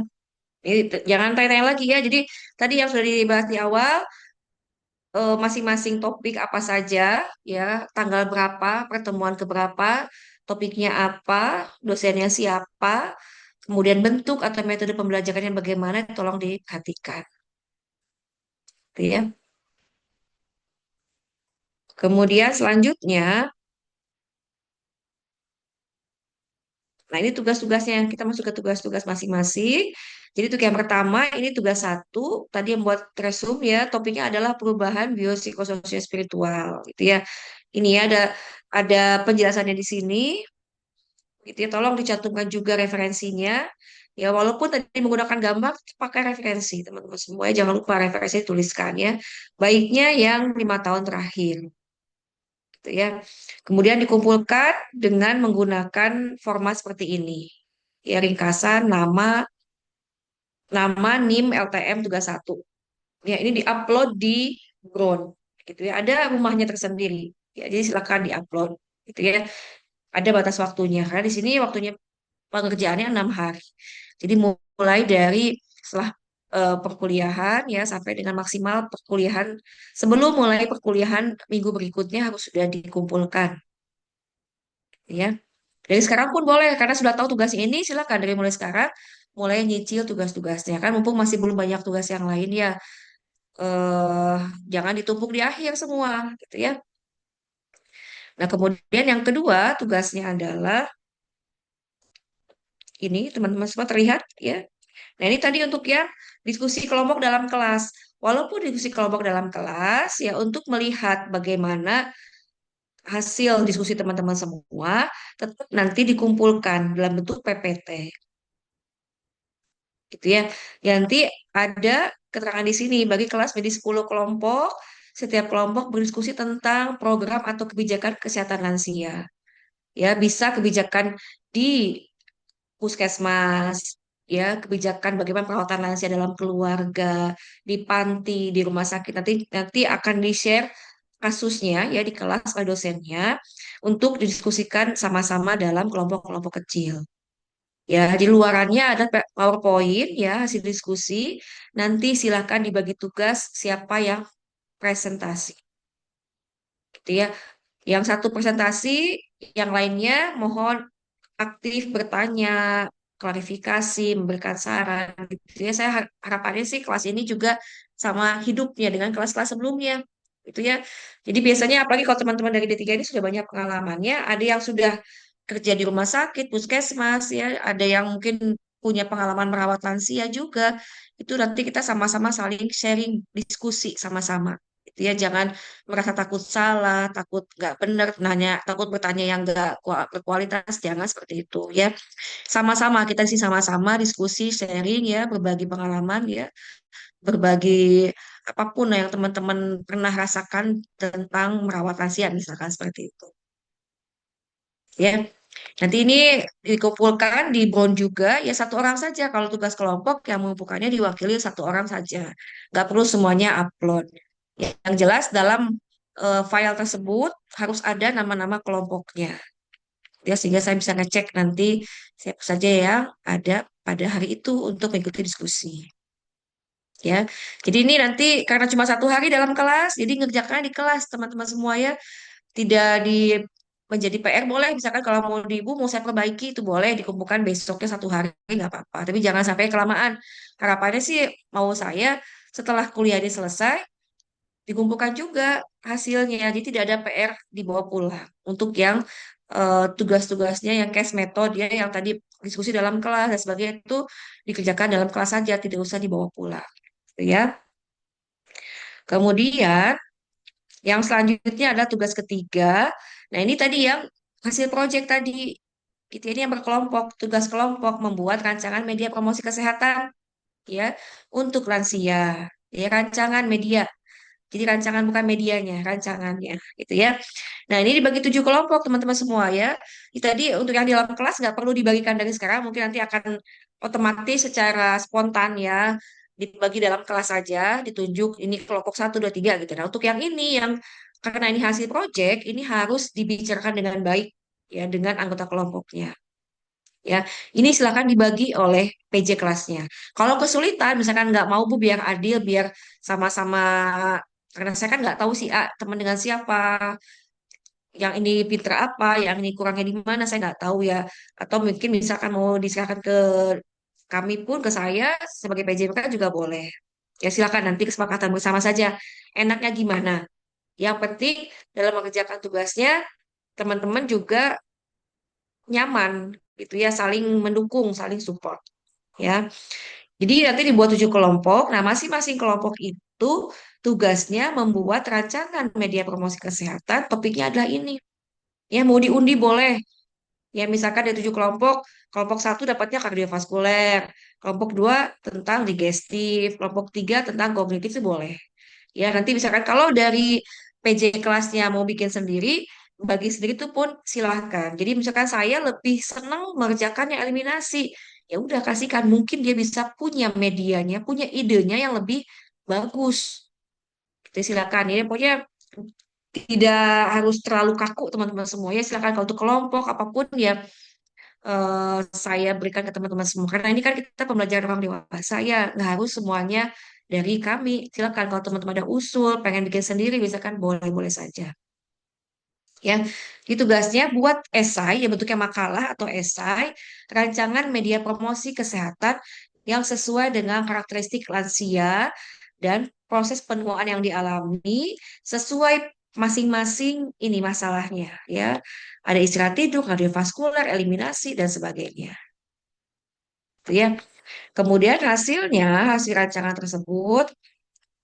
Ini jangan tanya-tanya lagi ya. Jadi tadi yang sudah dibahas di awal, masing-masing topik apa saja, ya, tanggal berapa, pertemuan keberapa, topiknya apa, dosennya siapa, kemudian bentuk atau metode pembelajarannya bagaimana, tolong diperhatikan. Gitu ya. Kemudian selanjutnya, nah ini tugas-tugasnya yang kita masuk ke tugas-tugas masing-masing. Jadi untuk yang pertama ini tugas satu, tadi yang buat resume ya, topiknya adalah perubahan biopsikososial spiritual, gitu ya. Ini ya ada penjelasannya di sini, gitu ya. Tolong dicantumkan juga referensinya. Ya walaupun tadi menggunakan gambar, pakai referensi teman-teman semua ya. Jangan lupa referensi tuliskan ya. Baiknya yang 5 tahun terakhir, gitu ya. Kemudian dikumpulkan dengan menggunakan format seperti ini. Ya, ringkasan, nama, NIM, LTM, tugas satu. Ya, ini diupload di Ground, gitu ya. Ada rumahnya tersendiri. Ya, jadi silakan diupload, gitu ya. Ada batas waktunya. Karena di sini waktunya pengerjaannya 6 hari. Jadi mulai dari setelah perkuliahan ya sampai dengan maksimal perkuliahan sebelum mulai perkuliahan minggu berikutnya harus sudah dikumpulkan ya. Dari sekarang pun boleh karena sudah tahu tugas ini silakan dari mulai sekarang mulai nyicil tugas-tugasnya kan mumpung masih belum banyak tugas yang lain ya. eh Jangan ditumpuk di akhir semua gitu ya. Nah, kemudian yang kedua tugasnya adalah ini teman-teman semua terlihat ya. Nah, ini tadi untuk yang diskusi kelompok dalam kelas. Walaupun diskusi kelompok dalam kelas, ya untuk melihat bagaimana hasil diskusi teman-teman semua, tetap nanti dikumpulkan dalam bentuk PPT. Gitu ya. Ya, nanti ada keterangan di sini, bagi kelas menjadi 10 kelompok, setiap kelompok berdiskusi tentang program atau kebijakan kesehatan lansia. Ya, bisa kebijakan di puskesmas, ya kebijakan bagaimana perawatan lansia dalam keluarga, di panti, di rumah sakit nanti nanti akan di-share kasusnya ya di kelas oleh dosennya untuk didiskusikan sama-sama dalam kelompok-kelompok kecil. Ya, di luarannya ada PowerPoint ya hasil diskusi. Nanti silakan dibagi tugas siapa yang presentasi. Gitu ya. Yang satu presentasi, yang lainnya mohon aktif bertanya, klarifikasi, memberikan saran gitu ya. Saya harapannya sih kelas ini juga sama hidupnya dengan kelas-kelas sebelumnya. Itu ya. Jadi biasanya apalagi kalau teman-teman dari D3 ini sudah banyak pengalamannya, ada yang sudah kerja di rumah sakit, puskesmas ya, ada yang mungkin punya pengalaman merawat lansia juga. Itu nanti kita sama-sama saling sharing, diskusi sama-sama. Itu ya, jangan merasa takut salah, takut nggak benar, takut bertanya yang nggak berkualitas, jangan seperti itu ya. Sama-sama kita sih sama-sama diskusi, sharing ya, berbagi pengalaman ya, berbagi apapun yang teman-teman pernah rasakan tentang merawat lansia misalkan seperti itu. Ya, nanti ini dikumpulkan di bond juga ya satu orang saja. Kalau tugas kelompok yang mengumpulkannya diwakili satu orang saja, nggak perlu semuanya upload. Yang jelas dalam file tersebut harus ada nama-nama kelompoknya. Ya, sehingga saya bisa ngecek nanti siapa saja yang ada pada hari itu untuk mengikuti diskusi. Ya, jadi ini nanti karena cuma 1 hari dalam kelas, jadi ngerjakan di kelas teman-teman semua ya, tidak di menjadi PR boleh misalkan kalau mau di ibu mau saya perbaiki itu boleh dikumpulkan besoknya 1 hari nggak apa-apa, tapi jangan sampai kelamaan. Harapannya sih mau saya setelah kuliah ini selesai dikumpulkan juga hasilnya, jadi tidak ada PR dibawa pulang untuk yang tugas-tugasnya yang case method ya yang tadi diskusi dalam kelas dan sebagainya itu dikerjakan dalam kelas saja tidak usah dibawa pulang gitu ya. Kemudian yang selanjutnya adalah tugas ketiga. Nah, ini tadi yang hasil proyek tadi. Itu ini yang berkelompok, tugas kelompok membuat rancangan media promosi kesehatan ya untuk lansia. Ya, rancangan media. Jadi rancangan bukan medianya, rancangannya gitu ya. Nah, ini dibagi 7 kelompok teman-teman semua ya. Ini tadi untuk yang di dalam kelas nggak perlu dibagikan dari sekarang, mungkin nanti akan otomatis secara spontan ya dibagi dalam kelas saja, ditunjuk ini kelompok 1, 2, 3 gitu. Nah, untuk yang ini yang karena ini hasil proyek, ini harus dibicarakan dengan baik ya dengan anggota kelompoknya Ya, ini silakan dibagi oleh PJ kelasnya. Kalau kesulitan, misalkan nggak mau Bu biar adil, biar sama-sama, karena saya kan nggak tahu si A teman dengan siapa, yang ini pinter apa, yang ini kurangnya di mana, saya nggak tahu ya. Atau mungkin misalkan mau diserahkan ke kami pun, ke saya sebagai PJMK juga boleh. Ya silakan nanti kesepakatan bersama saja. Enaknya gimana? Yang penting dalam mengerjakan tugasnya, teman-teman juga nyaman gitu ya, saling mendukung, saling support ya. Jadi nanti dibuat 7 kelompok. Nah, masing-masing kelompok itu tugasnya membuat rancangan media promosi kesehatan. Topiknya adalah ini. Ya, mau diundi boleh. Ya, misalkan ada 7 kelompok, kelompok satu dapatnya kardiovaskuler, kelompok dua tentang digestif, kelompok tiga tentang kognitif itu boleh. Ya, nanti misalkan kalau dari PJ kelasnya mau bikin sendiri, bagi sendiri itu pun silahkan. Jadi misalkan saya lebih senang mengerjakan yang eliminasi. Ya udah kasihkan, mungkin dia bisa punya medianya, punya idenya yang lebih bagus. Kita silakan. Ya, pokoknya tidak harus terlalu kaku teman-teman semua ya. Silakan kalau untuk kelompok apapun ya saya berikan ke teman-teman semua. Karena ini kan kita pembelajaran orang dewasa ya, nggak harus semuanya dari kami. Silakan kalau teman-teman ada usul, pengen bikin sendiri, misalkan boleh-boleh saja. Ya, di tugasnya buat esai, ya bentuknya makalah atau esai, rancangan media promosi kesehatan yang sesuai dengan karakteristik lansia dan proses penuaan yang dialami sesuai masing-masing ini masalahnya ya. Ada istirahat tidur, kardiovaskuler, eliminasi dan sebagainya. Itu ya. Kemudian hasilnya, hasil rancangan tersebut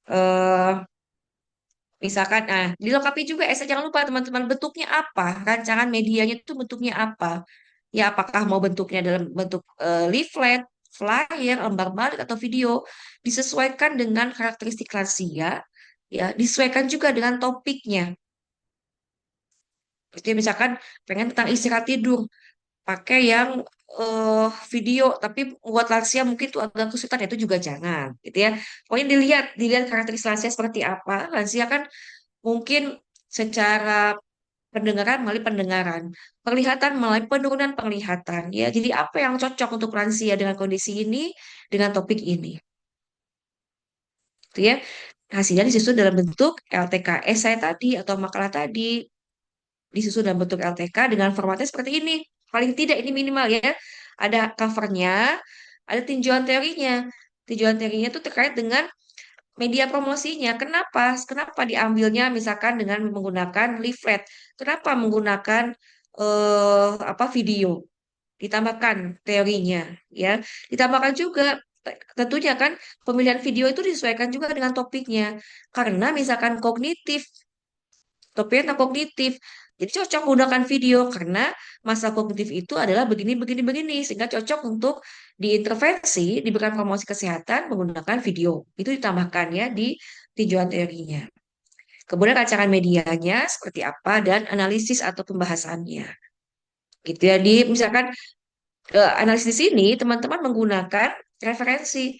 eh misalkan, nah, dilengkapi juga esai, jangan lupa teman-teman bentuknya apa, rancangan medianya itu bentuknya apa. Ya, apakah mau bentuknya dalam bentuk leaflet, flyer, lembar balik atau video, disesuaikan dengan karakteristik lansia, ya, disesuaikan juga dengan topiknya. Jadi misalkan pengen tentang istirahat tidur, pakai yang eh, video, tapi buat lansia mungkin tuh agak kesulitan, itu juga jangan, gitu ya. Pokoknya dilihat, dilihat karakteristik lansia seperti apa. Lansia kan mungkin secara pendengaran melalui pendengaran, penglihatan melalui penurunan penglihatan, ya. Jadi apa yang cocok untuk lansia dengan kondisi ini, dengan topik ini, gitu ya. Hasilnya disusun dalam bentuk LTKS saya tadi atau makalah tadi, disusun dalam bentuk LTK dengan formatnya seperti ini. Paling tidak ini minimal ya. Ada covernya, ada tinjauan teorinya. Tinjauan teorinya itu terkait dengan media promosinya. Kenapa? Kenapa diambilnya misalkan dengan menggunakan leaflet? Kenapa menggunakan apa video? Ditambahkan teorinya, ya. Ditambahkan juga tentunya kan pemilihan video itu disesuaikan juga dengan topiknya. Karena misalkan kognitif, topiknya tentang kognitif. Jadi cocok menggunakan video karena masalah kognitif itu adalah begini, begini, begini. Sehingga cocok untuk diintervensi, diberikan promosi kesehatan menggunakan video. Itu ditambahkan ya di tinjauan teorinya. Kemudian rancangan medianya seperti apa dan analisis atau pembahasannya. Gitu ya. Di misalkan analisis di sini teman-teman menggunakan referensi.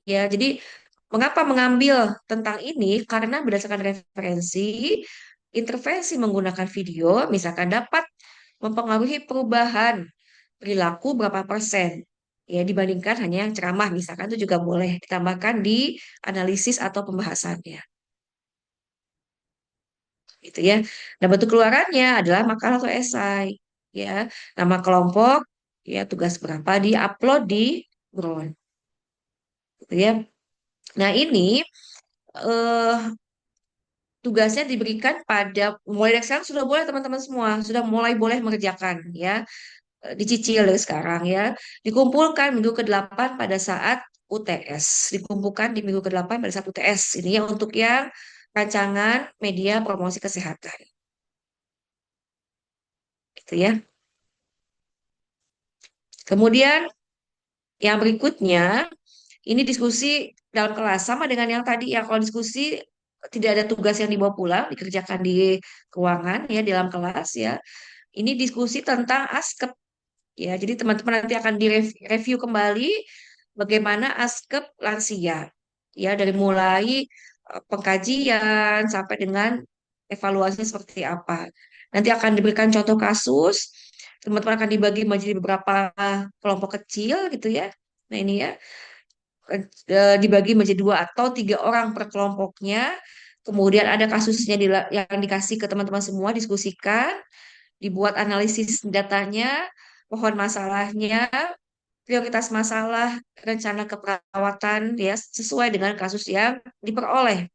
Ya, jadi mengapa mengambil tentang ini? Karena berdasarkan referensi, intervensi menggunakan video misalkan dapat mempengaruhi perubahan perilaku berapa persen. Ya, dibandingkan hanya yang ceramah, misalkan itu juga boleh ditambahkan di analisis atau pembahasannya. Gitu ya. Nah, bentuk keluarannya adalah makalah atau esai. Ya, nama kelompok, ya tugas berapa di-upload di Ground. Gitu ya. Nah, ini eh, tugasnya diberikan pada mulai dari sekarang sudah boleh teman-teman semua sudah mulai boleh mengerjakan ya. Dicicil dari sekarang ya, dikumpulkan minggu ke-8 pada saat UTS, dikumpulkan di minggu ke-8 pada saat UTS ini ya untuk yang rancangan media promosi kesehatan gitu ya. Kemudian yang berikutnya ini diskusi dalam kelas sama dengan yang tadi ya, kalau diskusi tidak ada tugas yang dibawa pulang, dikerjakan di ruangan ya di dalam kelas ya. Ini diskusi tentang askep ya. Jadi teman-teman nanti akan direview kembali bagaimana askep lansia ya, dari mulai pengkajian sampai dengan evaluasinya seperti apa. Nanti akan diberikan contoh kasus teman-teman akan dibagi menjadi beberapa kelompok kecil gitu ya. Nah ini ya, dibagi menjadi dua atau tiga orang per kelompoknya. Kemudian ada kasusnya yang dikasih ke teman-teman semua, diskusikan, dibuat analisis datanya, pohon masalahnya, prioritas masalah, rencana keperawatan ya sesuai dengan kasus yang diperoleh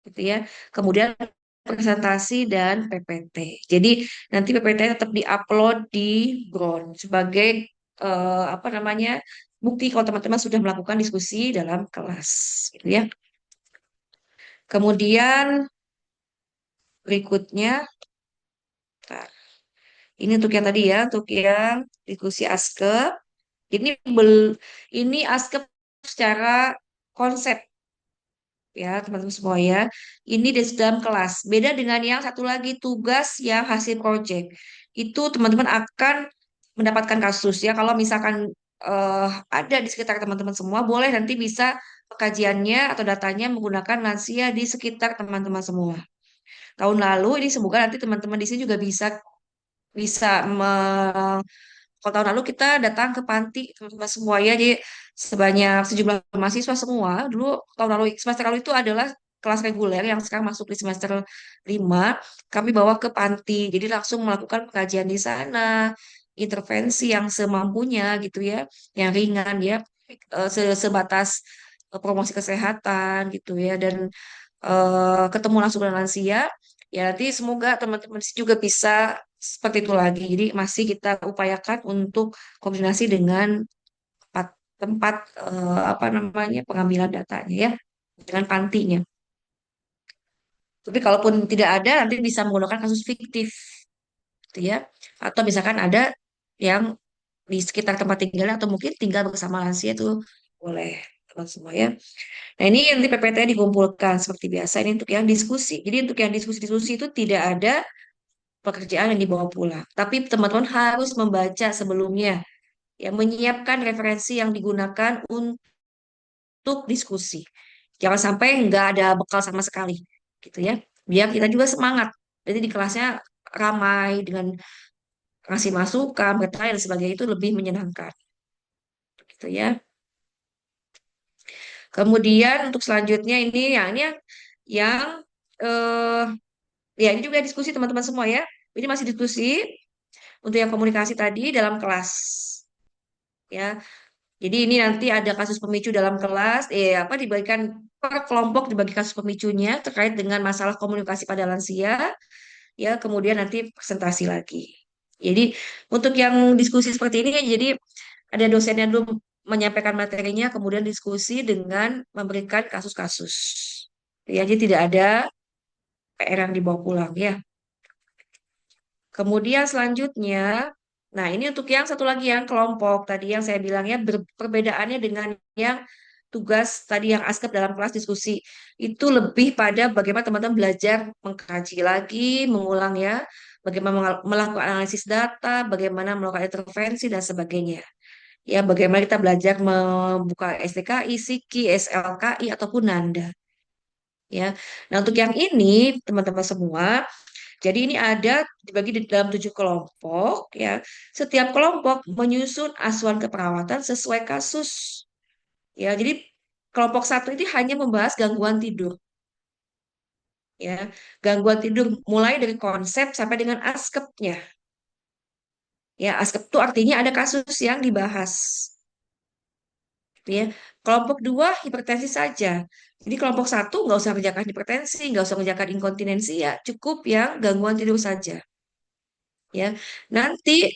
gitu ya. Kemudian presentasi dan PPT. Jadi nanti PPT tetap diupload di Ground sebagai apa namanya bukti kalau teman-teman sudah melakukan diskusi dalam kelas, gitu ya. Kemudian berikutnya, bentar. Ini untuk yang tadi ya, untuk yang diskusi ASKEP. Ini ini ASKEP secara konsep ya teman-teman semua ya. Ini di dalam kelas. Beda dengan yang satu lagi tugas yang hasil project. Itu teman-teman akan mendapatkan kasus ya. Kalau misalkan ada di sekitar teman-teman semua, boleh nanti bisa kajiannya atau datanya menggunakan lansia di sekitar teman-teman semua. Tahun lalu ini semoga nanti teman-teman di sini juga bisa bisa kalau tahun lalu kita datang ke panti teman-teman semua ya, jadi sebanyak sejumlah mahasiswa semua. Dulu tahun lalu semester lalu itu adalah kelas reguler yang sekarang masuk di semester 5. Kami bawa ke panti, jadi langsung melakukan pengajian di sana, intervensi yang semampunya gitu ya, yang ringan ya, sebatas promosi kesehatan gitu ya, dan ketemu langsung dengan lansia. Ya nanti semoga teman-teman juga bisa seperti itu lagi. Jadi masih kita upayakan untuk koordinasi dengan tempat, tempat apa namanya pengambilan datanya ya, dengan pantinya. Tapi kalaupun tidak ada, nanti bisa menggunakan kasus fiktif, gitu ya. Atau misalkan ada yang di sekitar tempat tinggal atau mungkin tinggal bersama lansia itu boleh teman semua ya. Nah ini nanti PPT dikumpulkan seperti biasa. Ini untuk yang diskusi. Jadi untuk yang diskusi-diskusi itu tidak ada pekerjaan yang dibawa pulang. Tapi teman-teman harus membaca sebelumnya, ya, menyiapkan referensi yang digunakan untuk diskusi. Jangan sampai nggak ada bekal sama sekali, gitu ya. Biar kita juga semangat. Jadi di kelasnya ramai dengan ngasih masukan, bertanya dan sebagainya itu lebih menyenangkan, gitu ya. Kemudian untuk selanjutnya ini yang eh ya ini juga diskusi teman-teman semua ya. Ini masih diskusi untuk yang komunikasi tadi dalam kelas. Ya, jadi ini nanti ada kasus pemicu dalam kelas, apa dibagikan per kelompok dibagi kasus pemicunya terkait dengan masalah komunikasi pada lansia, ya kemudian nanti presentasi lagi. Jadi untuk yang diskusi seperti ini, jadi ada dosennya dulu menyampaikan materinya, kemudian diskusi dengan memberikan kasus-kasus. Ya, jadi tidak ada PR yang dibawa pulang ya. Kemudian selanjutnya, nah ini untuk yang satu lagi yang kelompok tadi yang saya bilang ya perbedaannya dengan yang tugas tadi yang askep dalam kelas diskusi itu lebih pada bagaimana teman-teman belajar mengkaji lagi, mengulang ya, bagaimana melakukan analisis data, bagaimana melakukan intervensi dan sebagainya. Ya, bagaimana kita belajar membuka STKI, SIKI, SLKI ataupun NANDA. Ya, nah untuk yang ini teman-teman semua jadi ini ada dibagi di dalam 7 kelompok ya. Setiap kelompok menyusun acuan keperawatan sesuai kasus. Ya, jadi kelompok satu ini hanya membahas gangguan tidur ya. Gangguan tidur mulai dari konsep sampai dengan askepnya. Ya, askep itu artinya ada kasus yang dibahas. Gitu ya. Kelompok dua hipertensi saja. Jadi kelompok satu nggak usah kerjakan hipertensi, nggak usah kerjakan inkontinensi ya, cukup yang gangguan tidur saja. Ya, nanti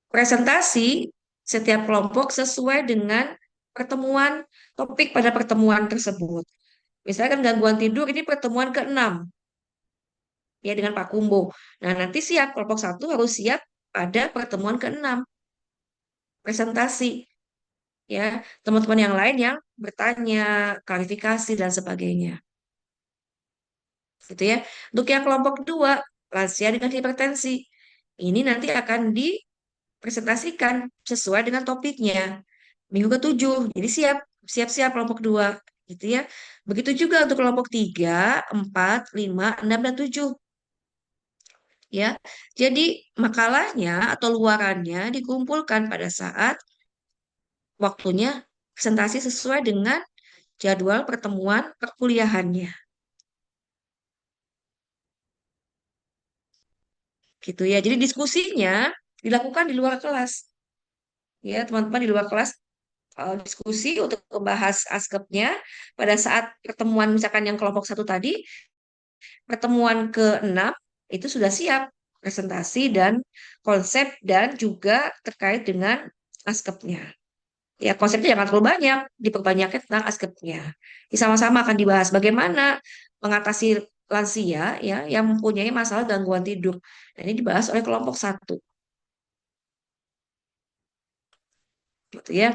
presentasi setiap kelompok sesuai dengan pertemuan topik pada pertemuan tersebut. Misalkan gangguan tidur ini pertemuan ke-6 ya dengan Pak Kumbo. Nah, nanti siap kelompok satu harus siap pada pertemuan ke-6 presentasi ya. Teman-teman yang lain yang bertanya, klarifikasi dan sebagainya. Gitu ya. Untuk yang kelompok kedua, lansia dengan hipertensi. Ini nanti akan dipresentasikan sesuai dengan topiknya. Minggu ke-7. Jadi siap-siap kelompok 2 gitu ya. Begitu juga untuk kelompok 3, 4, 5, 6 dan 7. ya. Jadi makalahnya atau luarannya dikumpulkan pada saat waktunya presentasi sesuai dengan jadwal pertemuan perkuliahannya. Gitu ya. Jadi diskusinya dilakukan di luar kelas. Ya, teman-teman di luar kelas diskusi untuk membahas askepnya pada saat pertemuan misalkan yang kelompok satu tadi, pertemuan ke-6 itu sudah siap presentasi dan konsep dan juga terkait dengan askepnya. Ya, konsepnya jangan terlalu banyak, diperbanyaknya tentang askepnya. Sama-sama akan dibahas bagaimana mengatasi lansia ya yang mempunyai masalah gangguan tidur. Dan ini dibahas oleh kelompok satu, gitu ya.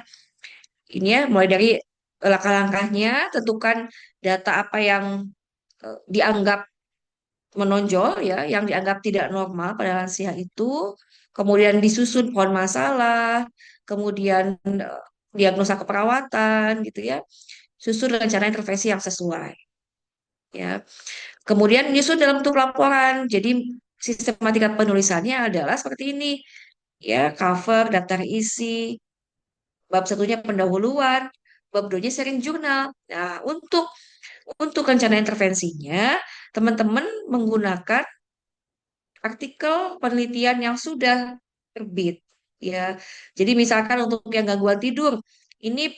Ini ya mulai dari langkah-langkahnya, tentukan data apa yang dianggap menonjol ya, yang dianggap tidak normal pada lansia itu, kemudian disusun pohon masalah, kemudian diagnosa keperawatan gitu ya, susun rencana intervensi yang sesuai ya. Kemudian menyusun dalam bentuk laporan. Jadi sistematika penulisannya adalah seperti ini ya, cover, daftar isi, bab satunya pendahuluan, bab duanya sharing jurnal. Nah, untuk rencana intervensinya, teman-teman menggunakan artikel penelitian yang sudah terbit ya. Jadi misalkan untuk yang gangguan tidur, ini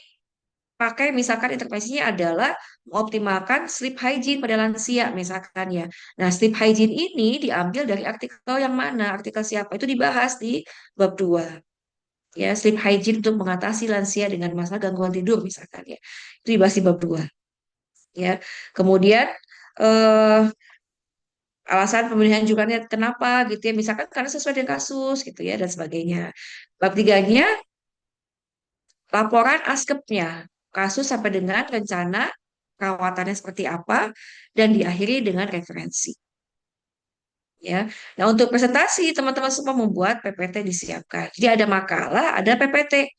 pakai misalkan intervensinya adalah mengoptimalkan sleep hygiene pada lansia misalkan ya. Nah, sleep hygiene ini diambil dari artikel yang mana? Artikel siapa? Itu dibahas di bab 2. Ya, sleep hygiene untuk mengatasi lansia dengan masalah gangguan tidur misalkan ya. Itu dibahas di bab 2 ya. Kemudian eh alasan pemilihan jurnalnya kenapa gitu ya, misalkan karena sesuai dengan kasus gitu ya dan sebagainya. Bab tiganya laporan askepnya, kasus sampai dengan rencana perawatannya seperti apa dan diakhiri dengan referensi ya. Nah, untuk presentasi teman-teman semua membuat PPT disiapkan. Jadi ada makalah, ada PPT.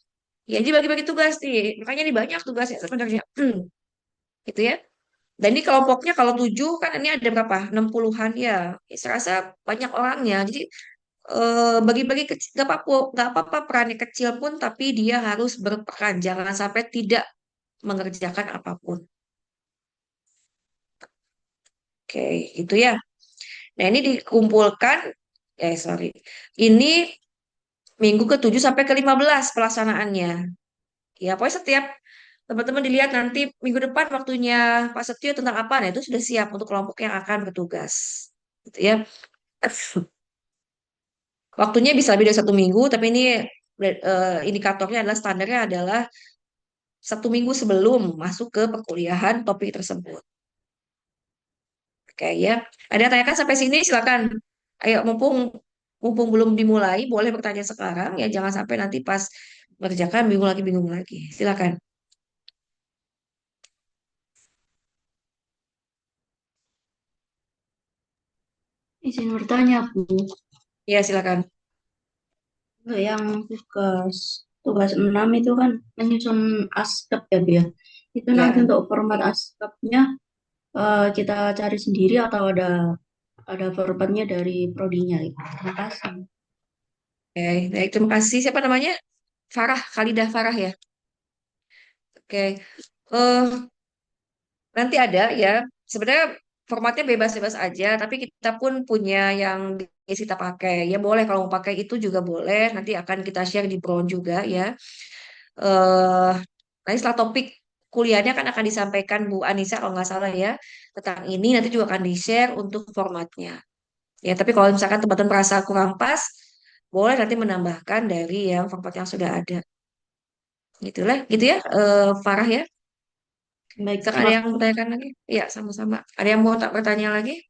Ya, jadi bagi-bagi tugas nih. Makanya ini banyak tugasnya sebenarnya. Gitu ya. Dan ini kelompoknya kalau 7 kan ini ada berapa? 60-an ya. Ya, saya rasa banyak orangnya. Jadi bagi-bagi kecil, nggak apa-apa perannya kecil pun, tapi dia harus berperan, jangan sampai tidak mengerjakan apapun. Oke, itu ya. Nah, ini dikumpulkan, sorry, ini minggu ke-7 sampai ke-15 pelaksanaannya. Ya, pokoknya setiap teman-teman dilihat nanti minggu depan waktunya Pak Setio tentang apa, nah itu sudah siap untuk kelompok yang akan bertugas. Gitu ya. Waktunya bisa lebih dari 1 minggu, tapi ini indikatornya adalah standarnya adalah 1 minggu sebelum masuk ke perkuliahan topik tersebut. Oke ya. Ada yang tanyakan sampai sini silakan. Ayo mumpung mumpung belum dimulai, boleh bertanya sekarang ya. Jangan sampai nanti pas mengerjakan bingung lagi. Silakan. Izin bertanya, Bu. Ya silakan. Untuk yang tugas 6 itu kan menyusun askep ya, Bu ya. Itu nanti Ya. untuk format askepnya kita cari sendiri atau ada formatnya dari prodinya gitu. Terima kasih. Oke, baik. Terima kasih. Siapa namanya? Farah, Khalidah Farah ya. Oke. Nanti ada ya. Sebenarnya formatnya bebas-bebas aja, tapi kita pun punya yang bisa kita pakai. Ya boleh kalau mau pakai itu juga boleh. Nanti akan kita share di Brown juga ya. eh Nanti setelah topik kuliahnya kan akan disampaikan Bu Anissa kalau nggak salah ya tentang ini. Nanti juga akan di-share untuk formatnya. Ya, tapi kalau misalkan teman-teman merasa kurang pas, boleh nanti menambahkan dari yang format yang sudah ada. Gitulah, gitu ya, Farah ya. Baik, Sekarang ada terima yang bertanyakan lagi? Iya, sama-sama. Ada yang mau tak bertanya lagi?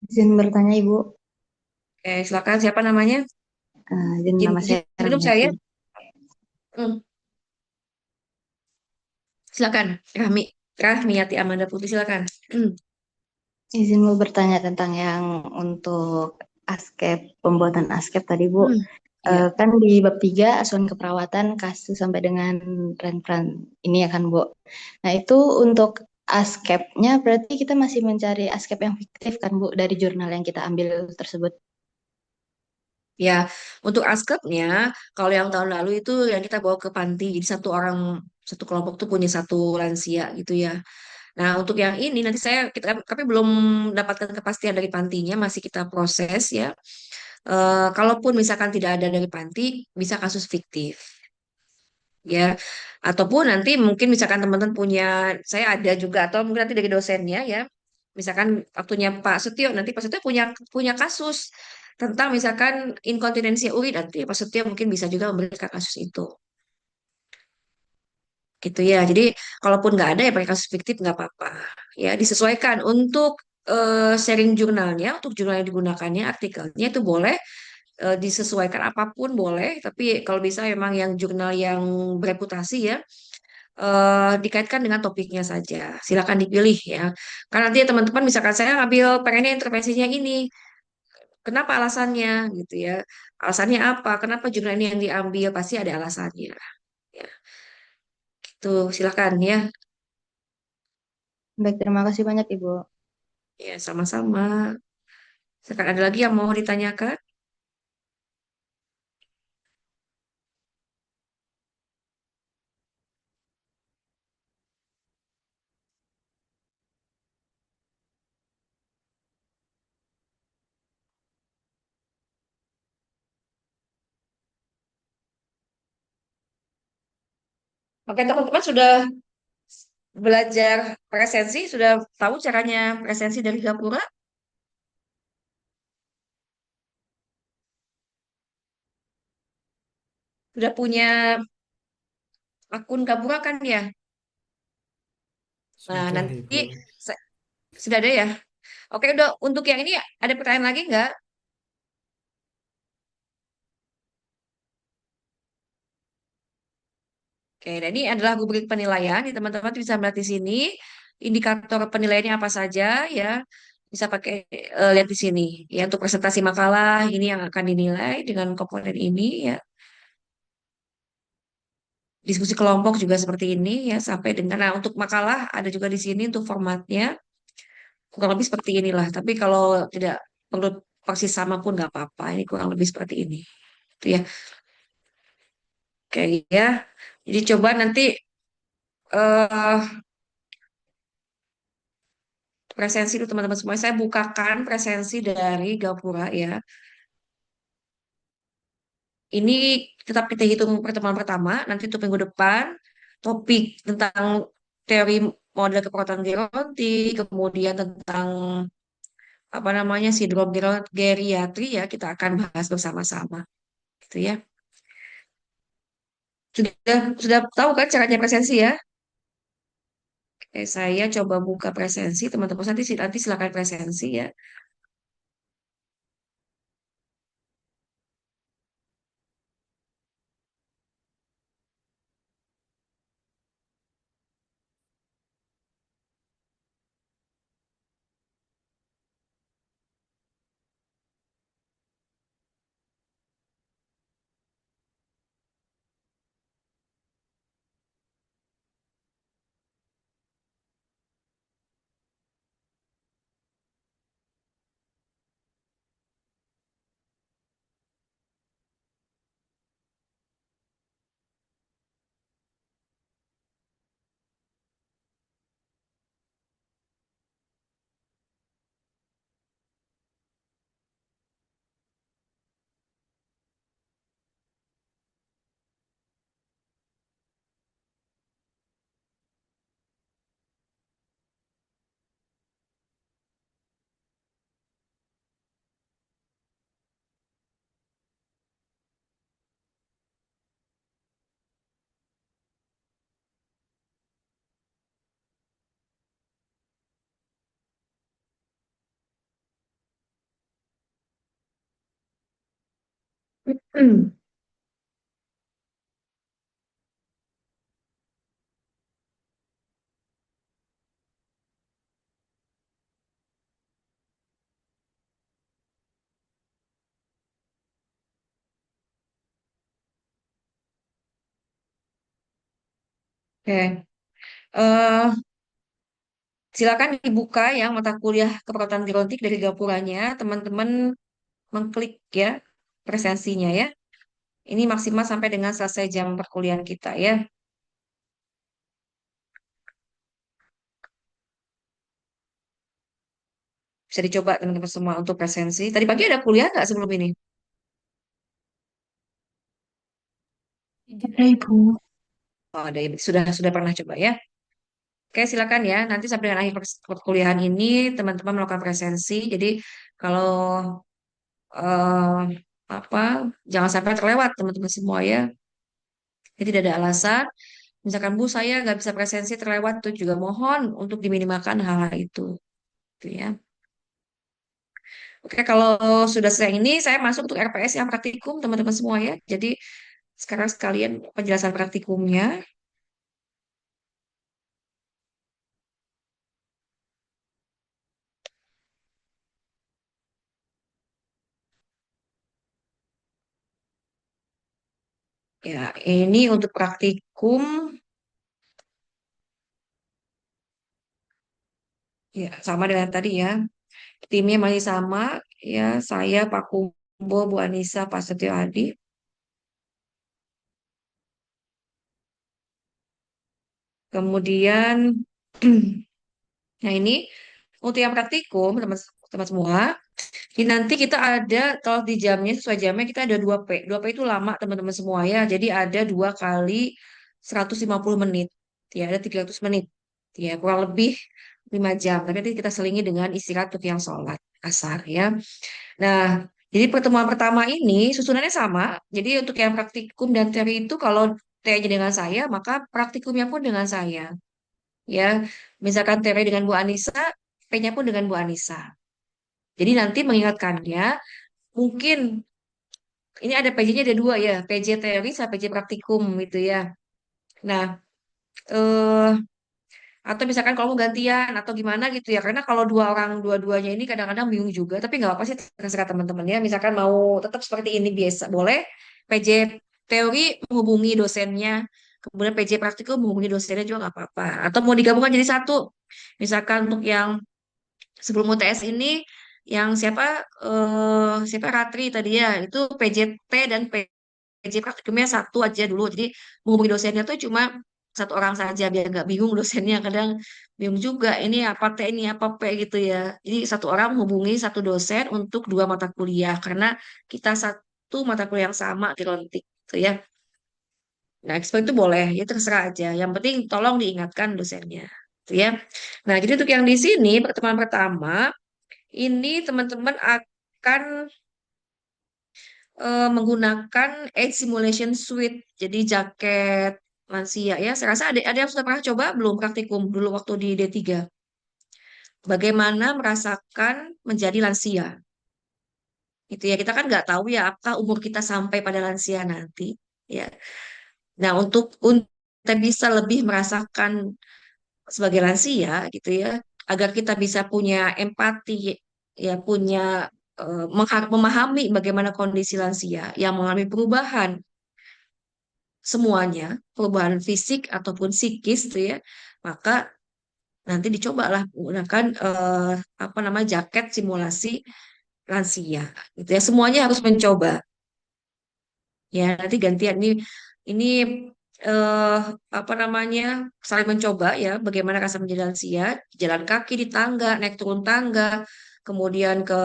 Izin bertanya Ibu, Oke, silakan. Siapa namanya? izin Izin, nama izin saya minum saya. Rahmiati. Hmm, silakan. Rahmiati Amanda Putri, silakan. Izin mau bertanya tentang yang untuk askep, pembuatan askep tadi Bu. Hmm. Iya. Kan di bab 3 asuhan keperawatan kasus sampai dengan peran-peran ini ya kan, Bu. Nah, itu untuk askepnya berarti kita masih mencari askep yang fiktif kan, Bu, dari jurnal yang kita ambil tersebut. Ya, untuk askepnya, kalau yang tahun lalu itu yang kita bawa ke panti, jadi satu orang, satu kelompok tuh punya satu lansia gitu ya. Nah, untuk yang ini nanti kita tapi belum dapatkan kepastian dari pantinya, masih kita proses ya. Kalaupun misalkan tidak ada dari panti, bisa kasus fiktif ya. Ataupun nanti mungkin misalkan teman-teman punya, saya ada juga atau mungkin nanti dari dosennya ya. Misalkan waktunya Pak Setio, nanti Pak Setio punya punya kasus tentang misalkan inkontinensi urin, nanti Pak Setio mungkin bisa juga memberikan kasus itu. Gitu ya. Jadi kalaupun nggak ada ya pakai kasus fiktif nggak apa-apa. Ya disesuaikan untuk sharing jurnalnya, untuk jurnal yang digunakannya, artikelnya itu boleh disesuaikan apapun boleh. Tapi kalau bisa memang yang jurnal yang bereputasi ya dikaitkan dengan topiknya saja. Silakan dipilih ya. Karena nanti ya teman-teman misalkan saya ngambil pengennya intervensinya ini, kenapa alasannya gitu ya? Alasannya apa? Kenapa jurnal ini yang diambil? Pasti ada alasannya. Ya, gitu. Silakan ya. Baik, terima kasih banyak, Ibu. Ya, sama-sama. Sekarang ada lagi yang mau ditanyakan? Oke, teman-teman sudah belajar presensi, sudah tahu caranya presensi dari Gapura? Sudah punya akun Gapura kan ya? Nah, Sudah, nanti Ibu. se- sudah ada ya? Oke, udah untuk yang ini ada pertanyaan lagi nggak? Oke, dan ini adalah rubrik penilaian. Nih, teman-teman bisa melihat di sini indikator penilaiannya apa saja ya. Bisa pakai lihat di sini ya untuk presentasi makalah ini yang akan dinilai dengan komponen ini ya. Diskusi kelompok juga seperti ini ya sampai dengan nah untuk makalah ada juga di sini untuk formatnya kurang lebih seperti inilah. Tapi kalau tidak perlu persis sama pun nggak apa-apa. Ini kurang lebih seperti ini. Itu ya. Oke ya. Jadi coba nanti eh presensi itu teman-teman semua. Saya bukakan presensi dari Gapura ya. Ini tetap kita hitung pertemuan pertama. Nanti untuk minggu depan topik tentang teori model keperawatan geronti, kemudian tentang apa namanya sindrom geriatri ya kita akan bahas bersama-sama gitu ya. Sudah tahu kan caranya presensi ya? Oke, saya coba buka presensi teman-teman nanti silakan presensi ya. Oke. Eh, Silakan dibuka ya mata kuliah keperawatan gerontik dari gapuranya. Teman-teman mengklik ya presensinya ya. Ini maksimal sampai dengan selesai jam perkuliahan kita ya. Bisa dicoba teman-teman semua untuk presensi. Tadi pagi ada kuliah nggak sebelum ini? Ada Ibu. Oh, ada ya. Sudah pernah coba ya. Oke, silakan ya. Nanti sampai dengan akhir perkuliahan ini teman-teman melakukan presensi. Jadi kalau eh, apa jangan sampai terlewat teman-teman semua ya. Jadi tidak ada alasan. Misalkan Bu saya nggak bisa presensi terlewat tuh juga mohon untuk diminimalkan hal-hal itu. Gitu ya. Oke, kalau sudah selesai ini saya masuk untuk RPS yang praktikum teman-teman semua ya. Jadi sekarang sekalian penjelasan praktikumnya. Ya, ini untuk praktikum ya sama dengan tadi ya. Timnya masih sama ya. Saya Pak Kumbo, Bu Anissa, Pak Setio Adi. Kemudian nah ini untuk yang praktikum teman-teman semua. Ini nanti kita ada kalau di jamnya sesuai jamnya kita ada 2P. 2P itu lama teman-teman semua ya. Jadi ada 2 kali 150 menit. Ya, ada 300 menit. Ya, kurang lebih 5 jam. Tapi nanti kita selingi dengan istirahat untuk yang sholat asar ya. Nah, jadi pertemuan pertama ini susunannya sama. Jadi untuk yang praktikum dan teori itu kalau T-nya dengan saya, maka praktikumnya pun dengan saya. Ya, misalkan teori dengan Bu Anissa, P-nya pun dengan Bu Anissa. Jadi nanti mengingatkannya, mungkin ini ada PJ-nya ada 2 ya, PJ teori sama PJ praktikum gitu ya. Nah, eh, atau misalkan kalau mau gantian atau gimana gitu ya, karena kalau dua orang dua-duanya ini kadang-kadang bingung juga, tapi nggak apa sih terserah teman-teman ya. Misalkan mau tetap seperti ini biasa, boleh. PJ teori menghubungi dosennya, kemudian PJ praktikum menghubungi dosennya juga nggak apa-apa. Atau mau digabungkan jadi satu, misalkan untuk yang sebelum UTS ini yang siapa Ratri tadi ya itu PJT dan PJ praktikumnya satu aja dulu jadi menghubungi dosennya tuh cuma satu orang saja biar nggak bingung dosennya kadang bingung juga ini apa T ini apa P gitu ya jadi satu orang menghubungi satu dosen untuk 2 mata kuliah karena kita satu mata kuliah yang sama di Rontik gitu ya. Nah, ekspor itu boleh, ya terserah aja. Yang penting tolong diingatkan dosennya, gitu ya. Nah, jadi untuk yang di sini pertemuan pertama ini teman-teman akan menggunakan Age Simulation Suite, jadi jaket lansia ya. Saya rasa ada yang sudah pernah coba belum praktikum dulu waktu di D3. Bagaimana merasakan menjadi lansia. Itu ya kita kan nggak tahu ya apakah umur kita sampai pada lansia nanti. Ya. Nah untuk kita bisa lebih merasakan sebagai lansia gitu ya, agar kita bisa punya empati, ya punya memahami bagaimana kondisi lansia yang mengalami perubahan semuanya, perubahan fisik ataupun psikis gitu ya, maka nanti dicobalah menggunakan apa namanya jaket simulasi lansia gitu ya. Semuanya harus mencoba. Ya, nanti gantian ini eh apa namanya? Saling mencoba ya bagaimana rasa menjadi lansia, jalan kaki di tangga, naik turun tangga, kemudian ke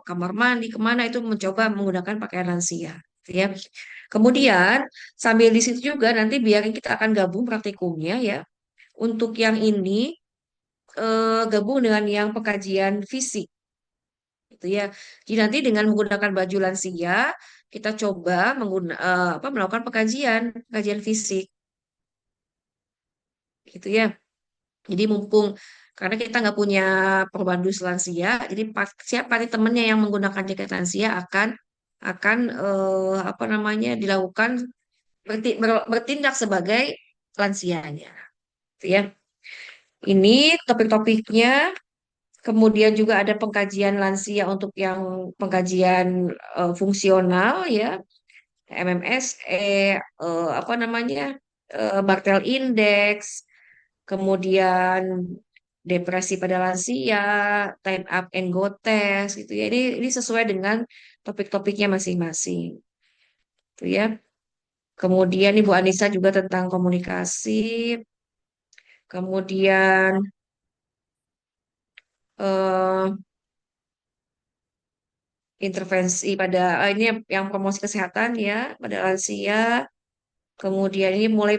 kamar mandi kemana itu mencoba menggunakan pakaian lansia, gitu ya. Kemudian sambil di situ juga nanti biar kita akan gabung praktikumnya ya. Untuk yang ini gabung dengan yang pengkajian fisik gitu ya. Jadi nanti dengan menggunakan baju lansia, kita coba melakukan kajian fisik gitu ya. Jadi mumpung karena kita nggak punya perubahan dus lansia, jadi siapa nih temennya yang menggunakan jaket lansia akan apa namanya dilakukan bertindak sebagai lansianya, gitu ya. Ini topik-topiknya. Kemudian juga ada pengkajian lansia untuk yang pengkajian fungsional ya, MMSE, apa namanya? Bartel Index, kemudian depresi pada lansia, time up and go test gitu ya. Ini sesuai dengan topik-topiknya masing-masing. Gitu ya. Kemudian Ibu Anissa juga tentang komunikasi. Kemudian eh, intervensi pada ini yang promosi kesehatan ya pada lansia. Kemudian ini mulai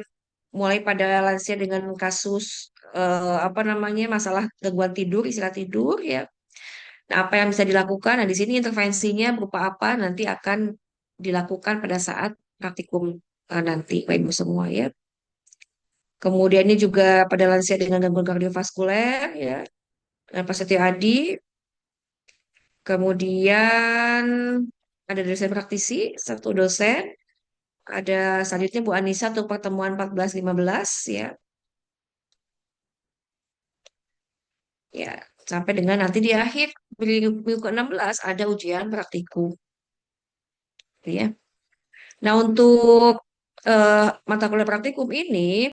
mulai pada lansia dengan kasus apa namanya masalah gangguan tidur, istilah tidur ya. Nah, apa yang bisa dilakukan? Nah, di sini intervensinya berupa apa nanti akan dilakukan pada saat praktikum nanti, Bapak Ibu semua ya. Kemudian ini juga pada lansia dengan gangguan kardiovaskuler ya. Dan Pak Setio Adi. Kemudian ada dosen praktisi, satu dosen. Ada selanjutnya Bu Anissa untuk pertemuan 14-15 ya. Ya, sampai dengan nanti di akhir minggu ke-16 ada ujian praktikum. Gitu ya. Nah, untuk mata kuliah praktikum ini